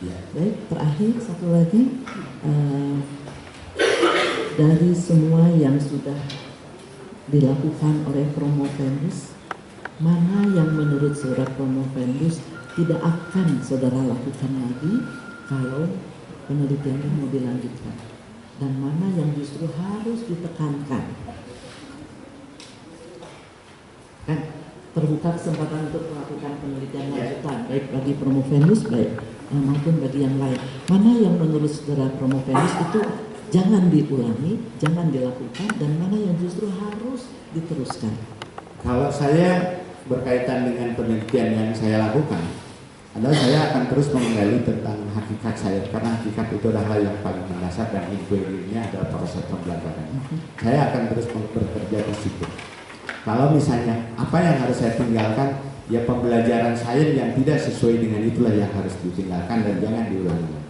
Ya. Baik, terakhir satu lagi, dari semua yang sudah dilakukan oleh Promovendus, mana yang menurut saudara Promovendus tidak akan saudara lakukan lagi kalau penelitiannya mau dilanjutkan, dan mana yang justru harus ditekankan? Kan terbuka kesempatan untuk melakukan penelitian lanjutan, baik bagi Promovendus baik maupun bagi yang lain. Mana yang menurut saudara Promovendus itu jangan diulangi, jangan dilakukan, dan mana yang justru harus diteruskan? Kalau saya berkaitan dengan penelitian yang saya lakukan, adalah saya akan terus mengenali tentang hakikat saya, karena hakikat itu adalah hal yang paling mendasar dan inquiry-nya adalah proses pembelajaran. Saya akan terus bekerja di situ. Kalau misalnya apa yang harus saya tinggalkan, ya pembelajaran saya yang tidak sesuai dengan itulah yang harus ditinggalkan dan jangan diulangi.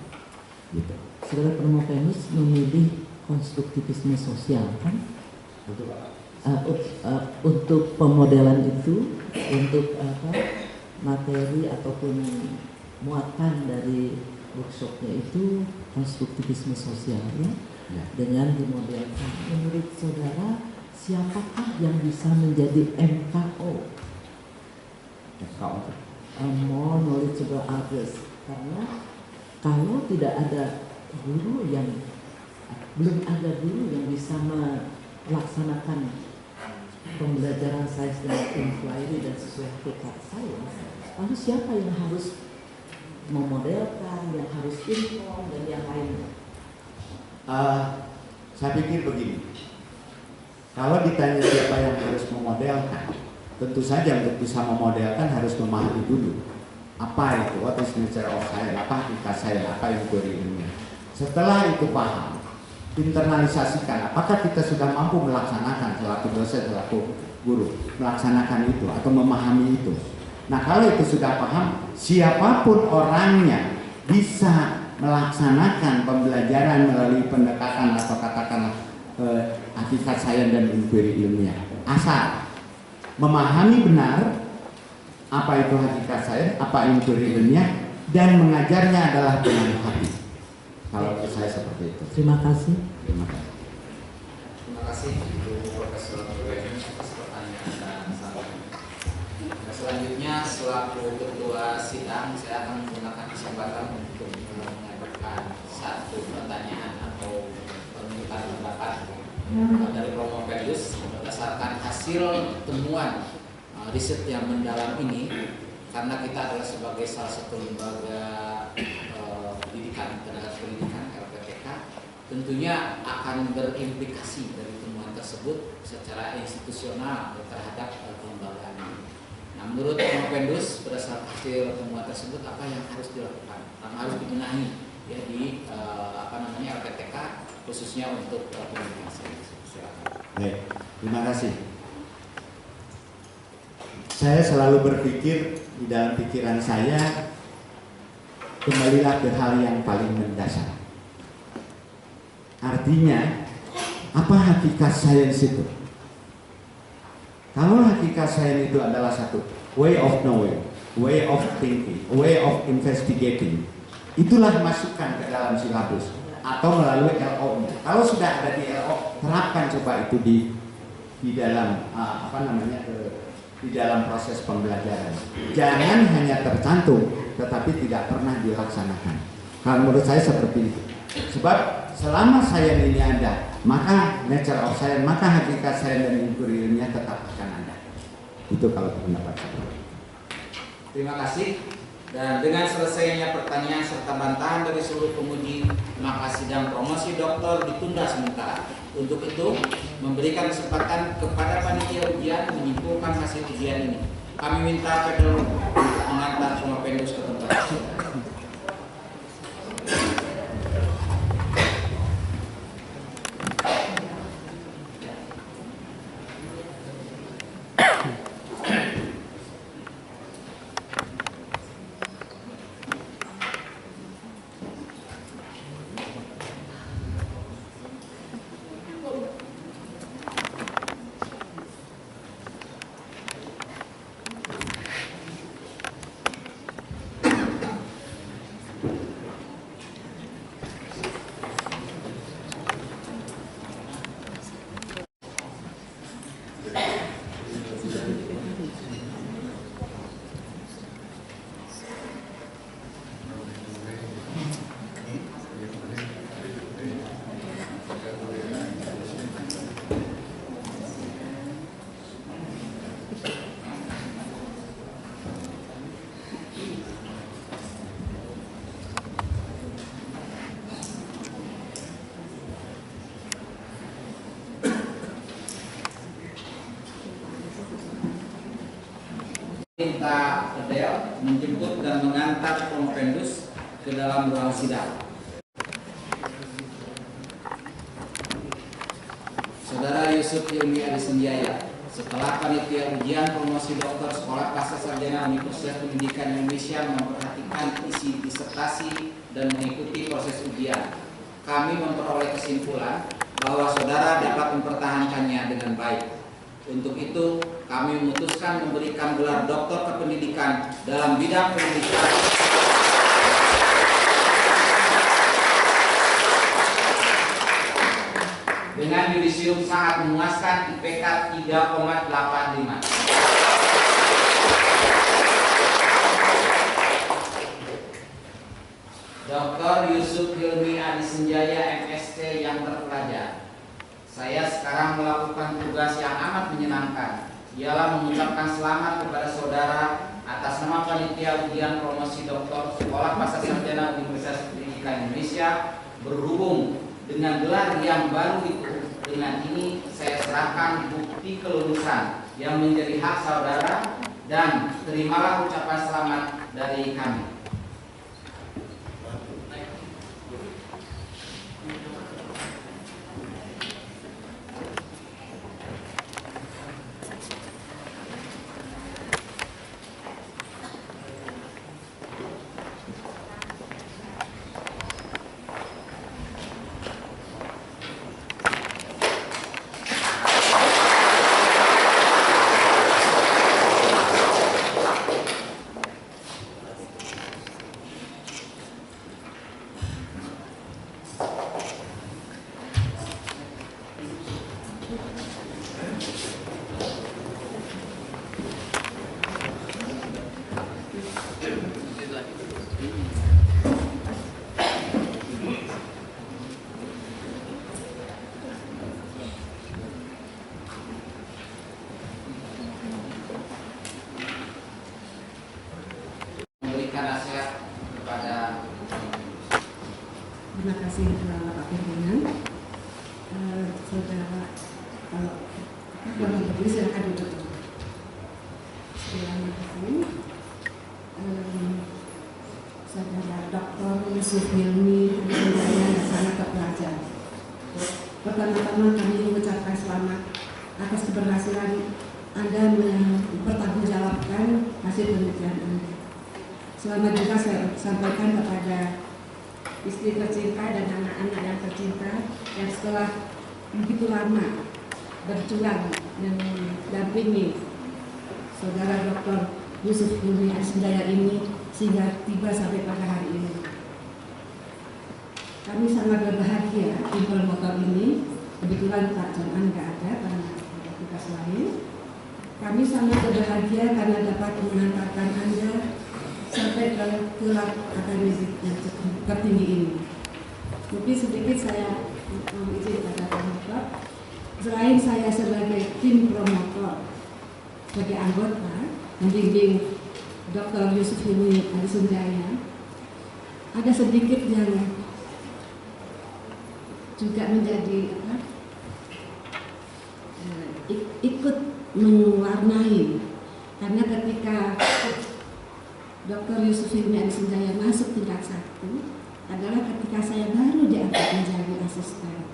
Gitu. Saudara Promovendus memilih konstruktivisme sosial, kan? Untuk pemodelan itu, untuk materi ataupun muatan dari workshopnya itu konstruktivisme sosialnya dengan dimodelkan. Menurut saudara, siapakah yang bisa menjadi MKO? More knowledgeable others. Karena kalau tidak ada guru yang belum ada guru yang bisa melaksanakan pembelajaran sains dengan inquiry dan sesuai hakikat sains, lalu siapa yang harus memodelkan, yang harus inform, dan yang lainnya? Saya pikir begini, kalau ditanya siapa yang harus memodelkan, tentu saja untuk bisa memodelkan harus memahami dulu apa itu, what is nature of science, apa hakikat sains, apa yang ilmiah. Setelah itu paham, internalisasikan, apakah kita sudah mampu melaksanakan selaku dosen, selaku guru, melaksanakan itu atau memahami itu. Nah kalau itu sudah paham, siapapun orangnya bisa melaksanakan pembelajaran melalui pendekatan atau katakanlah hakikat sains dan inquiry ilmiah, asal memahami benar apa itu hakikat sains, apa inquiry ilmiah, dan mengajarnya adalah dengan hati. Kalau saya seperti itu. Terima kasih. Terima kasih. Terima kasih Ibu Profesor Promovendus atas pertanyaan dan saran. Selanjutnya selaku ketua sidang, saya akan menggunakan kesempatan untuk mengajukan satu pertanyaan atau permintaan pendapat dari Promovendus berdasarkan hasil temuan riset yang mendalam ini, karena kita adalah sebagai salah satu lembaga pendidikan, tenaga pendidikan LPTK, tentunya akan berimplikasi dari temuan tersebut secara institusional terhadap kelembagaan ini. Nah, menurut Promovendus berdasarkan hasil temuan tersebut apa yang harus dilakukan, apa harus dibenahi ya di LPTK khususnya untuk pendidikan sains. Silakan. Baik, terima kasih. Saya selalu berpikir di dalam pikiran saya, kembalilah ke hal yang paling mendasar. Artinya, apa hakikat sains itu? Kalau hakikat sains itu adalah satu way of knowing, way of thinking, way of investigating, itulah masukkan ke dalam silabus atau melalui LO-nya. Kalau sudah ada di LO, terapkan coba itu di di dalam di dalam proses pembelajaran. Jangan hanya tercantum tetapi tidak pernah dilaksanakan. Kalau menurut saya seperti itu. Sebab selama sains ini ada, maka nature of science, maka hakikat sains dan inquiry ilmiah tetap akan ada. Itu kalau pendapat saya. Terima kasih. Dan dengan selesainya pertanyaan serta bantahan dari seluruh penguji, maka sidang promosi doktor ditunda sementara. Untuk itu, memberikan kesempatan kepada panitia ujian menyimpulkan hasil ujian ini. Kami minta Pedro untuk mengantar Komopendus ke tempat. Minta Adel menjemput dan mengantar Komopendus ke dalam ruang sidang. Saudara Yusuf Hilmi Adi Senjaya, setelah panitia ujian promosi doktor Sekolah Pasca Sarjana Universitas Pendidikan Indonesia memperhatikan isi disertasi dan mengikuti proses ujian, kami memperoleh kesimpulan bahwa saudara dapat mempertahankannya dengan baik. Untuk itu, kami memutuskan memberikan gelar doktor kependidikan dalam bidang pendidikan dengan yudisium sangat memuaskan IPK 3,85. Dr. Yusuf Hilmi Adi Senjaya, MSc yang terpelajar. Saya sekarang melakukan tugas yang amat menyenangkan, ialah mengucapkan selamat kepada saudara atas nama panitia ujian promosi doktor Sekolah Pasca Sarjana Universitas Pendidikan Indonesia. Berhubung dengan gelar yang baru itu, dengan ini saya serahkan bukti kelulusan yang menjadi hak saudara dan terimalah ucapan selamat dari kami. Terima kasih Pak Pimpinan. Saudara, kalau berdiri silakan duduk. Terima kasih. Saudara Dr. Yusuf Hilmi yang sangat terpelajar. Pertama-tama kami mengucapkan selamat atas keberhasilan Anda mempertanggungjawabkan hasil penelitian Anda. Selamat juga saya sampaikan kepada istri tercinta dan anak-anak yang tercinta yang setelah begitu lama berjuang dan mendampingi saudara Dr. Yusuf Hilmi Adi Senjaya ini sehingga tiba sampai pada hari ini. Kami sangat berbahagia impor motor ini. Kebetulan Pak Jonan nggak ada karena tugas lain. Kami sangat berbahagia karena dapat mengantarkan Anda sampai ke gelar akademik yang tertinggi ini. Mungkin sedikit saya izin pada Bapak. Selain saya sebagai tim promotor, sebagai anggota membimbing Dr. Yusuf Hilmi Adisunjaya, ada sedikit yang juga menjadi ikut mewarnai, karena ketika Dr. Yusuf Hilmi Adisunjaya masuk tingkat 1 adalah ketika saya baru diangkat menjadi asisten.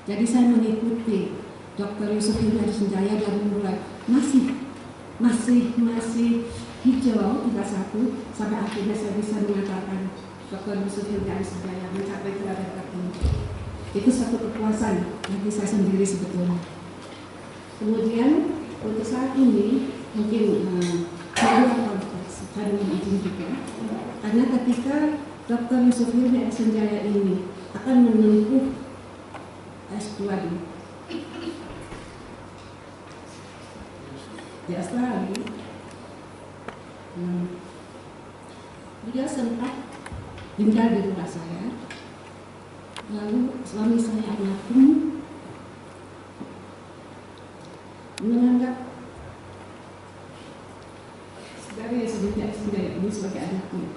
Jadi saya mengikuti Dr. Yusuf Hilmi Adisunjaya dari mulai masih hijau tingkat 1 sampai akhirnya saya bisa mengatakan Dr. Yusuf Hilmi Adisunjaya mencapai derajat tertinggi. Itu satu kepuasan bagi saya sendiri sebetulnya. Kemudian untuk saat ini mungkin saya dengan izin juga, karena ketika Dr. Yusuf Hilmi Adisunjaya ini akan menempuh S2 di Australia, dia sempat tinggal di rumah saya. Lalu suami saya almarhum menganggap saudara Adisunjaya ini sebagai anaknya.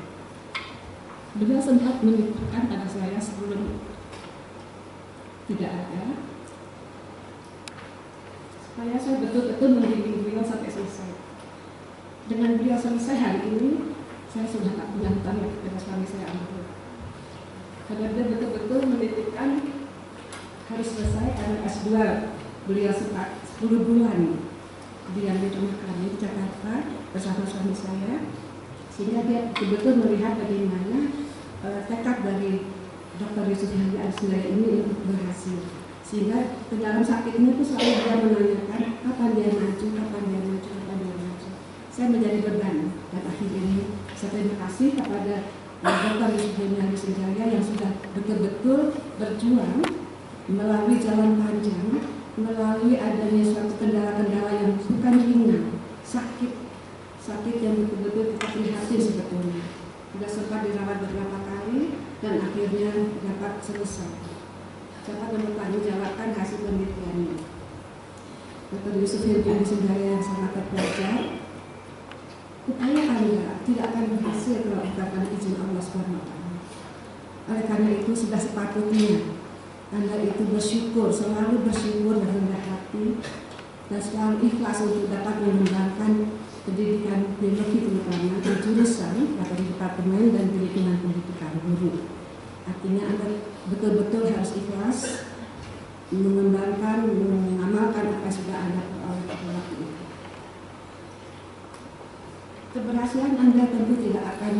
Beliau sempat menitipkan pada saya sebelum tidak ada, supaya saya betul-betul membimbing beliau sampai selesai. Dengan beliau selesai hari ini, saya sudah tak punya hutang lagi kepada suami saya almarhum. Karena dia betul-betul menitipkan harus selesai karena S2. Beliau sempat 10 bulan diam di rumah kami di Jakarta bersama suami saya, sehingga dia betul-betul melihat bagaimana tekad dari Dr. Yusuf Hilmi Adisunjaya ini untuk berhasil. Sehingga ke dalam sakitnya itu selalu dia menanyakan kapan dia maju. Saya menjadi beban, dan akhirnya ini saya terima kasih kepada Dr. Yusuf Hilmi Adisunjaya yang sudah betul-betul berjuang melalui jalan panjang, melalui adanya suatu kendala-kendala yang bukan ringan, sakit yang betul-betul kita prihatin sebetulnya. Sudah sempat dirawat beberapa kali dan akhirnya dapat selesai. Dapat mempertanggungjawabkan hasil penelitiannya. Dr. Yusuf Hilmi Adisunjaya yang sangat terpelajar. Upaya Anda tidak akan berhasil kalau bukan izin Allah SWT. Oleh karena itu sudah sepatutnya Anda itu bersyukur, selalu bersyukur dan rendah hati, dan selalu ikhlas untuk dapat mengembangkan pendidikan biologi terutama di jurusan atau di departemen dan di lingkungan pendidikan guru. Artinya Anda betul-betul harus ikhlas mengembangkan, mengamalkan apa yang sudah Anda peroleh pada waktu itu. Keberhasilan Anda tentu tidak akan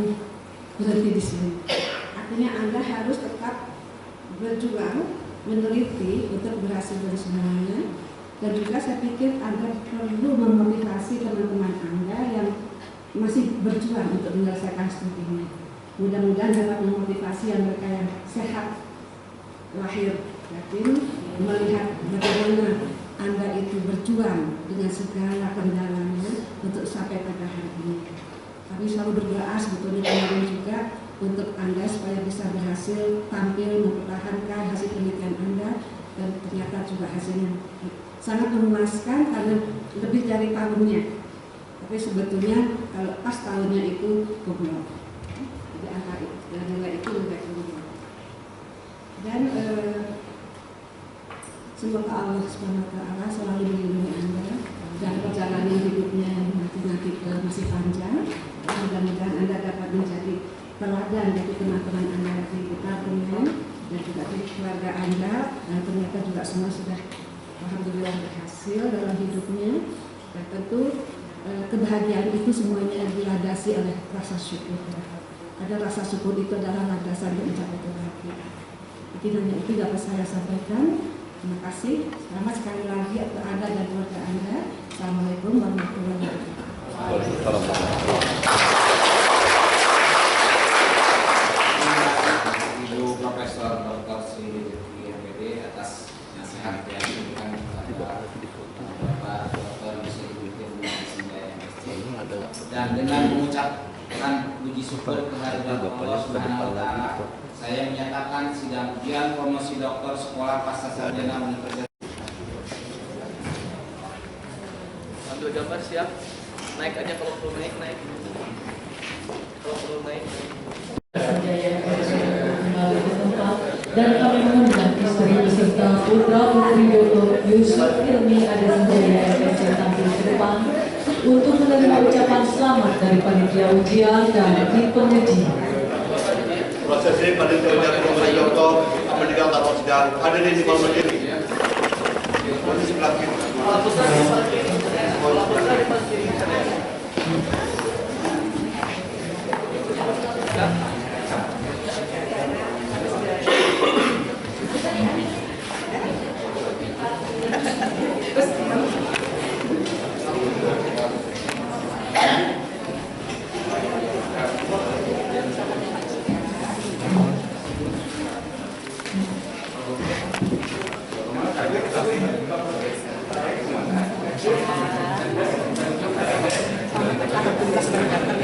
berhenti di sini. Artinya Anda harus tetap berjuang, meneliti untuk berhasil dari semuanya. Dan juga saya pikir Anda perlu memotivasi teman-teman Anda yang masih berjuang untuk menyelesaikan studinya. Mudah-mudahan dapat memotivasi yang mereka yang sehat lahir yakin melihat bagaimana Anda itu berjuang dengan segala kendalanya untuk sampai pada hari ini. Kami selalu berdoa sebetulnya kemarin juga untuk Anda supaya bisa berhasil tampil mempertahankan hasil penelitian Anda, dan ternyata juga hasilnya sangat memuaskan karena lebih dari tahunnya. Tapi sebetulnya kalau pas tahunnya itu goblok. Jadi angka itu, nilai itu lebih goblok. Dan semoga Allah SWT selalu melindungi Anda dan perjalanan hidupnya nanti masih panjang. Mudah-mudahan Anda dapat menjadi teladan bagi teman-teman Anda di departemen dan juga di keluarga Anda, dan ternyata juga semua sudah alhamdulillah berhasil dalam hidupnya. Dan tentu kebahagiaan itu semuanya dilandasi oleh rasa syukur. Ada rasa syukur itu adalah landasan untuk mencapai kebahagiaan. Jadi hanya itu dapat saya sampaikan. Terima kasih. Selamat sekali lagi untuk Anda dan keluarga Anda. Assalamualaikum warahmatullahi wabarakatuh. Ibu Profesor Dr. Sri MPD atas nasihat yang diberikan kepada Dan dengan mengucapkan puji syukur kehadirat Allah Subhanahu wa Ta'ala, saya menyatakan sidang ujian promosi doktor Sekolah Pascasarjana Universitas. Ambil gambar, siap. Naik aja kalau perlu naik. Kalau perlu naik. Kembali ke tempat dan kami mengundang istri beserta putra putri Dr. Yusuf Hilmi Adesanjaya MSc tampil ke depan untuk menerima ucapan selamat dari panitia ujian dan tim penguji. Prosesi panitia ujian promosi doktor meninggalkan sidang hadirin dimon berdiri. Di sebelah kiri.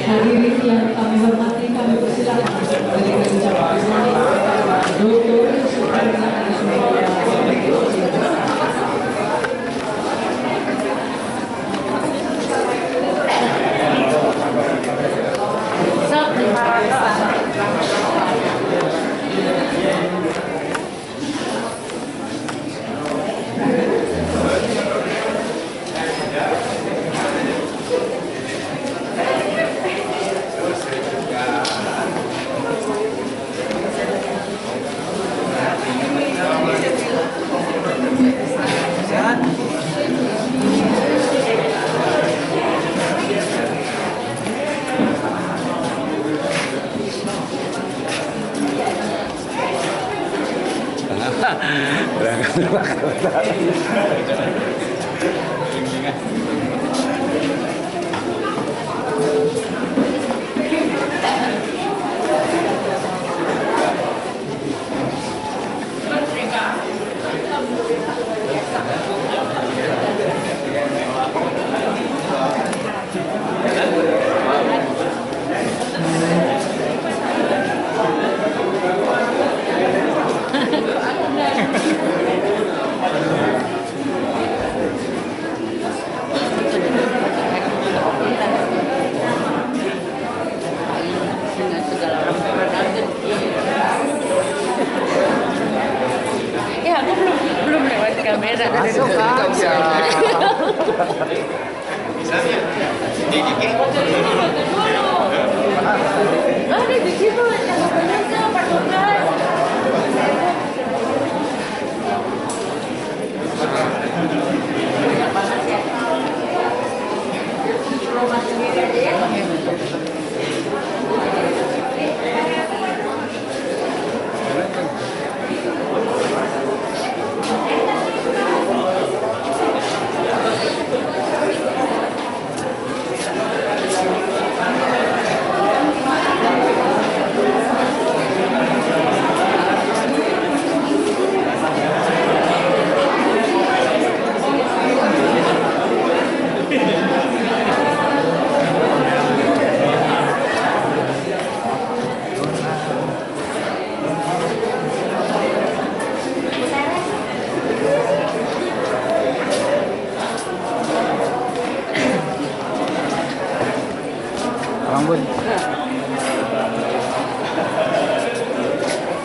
Hadirin yang kami hormati, kami persilakan memberikan ucapan selamat kepada Dr. Yusuf Hilmi Adesanjaya. Ya, aku belum lewat kamera. Masuk aja. Ada di situ,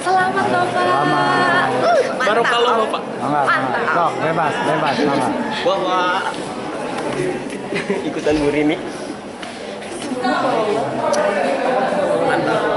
Selamat Bapak. Baru kalau Bapak. Mantap. Sok, bebas, selamat. Bapak. Ikutan Bu Rini. Mantap.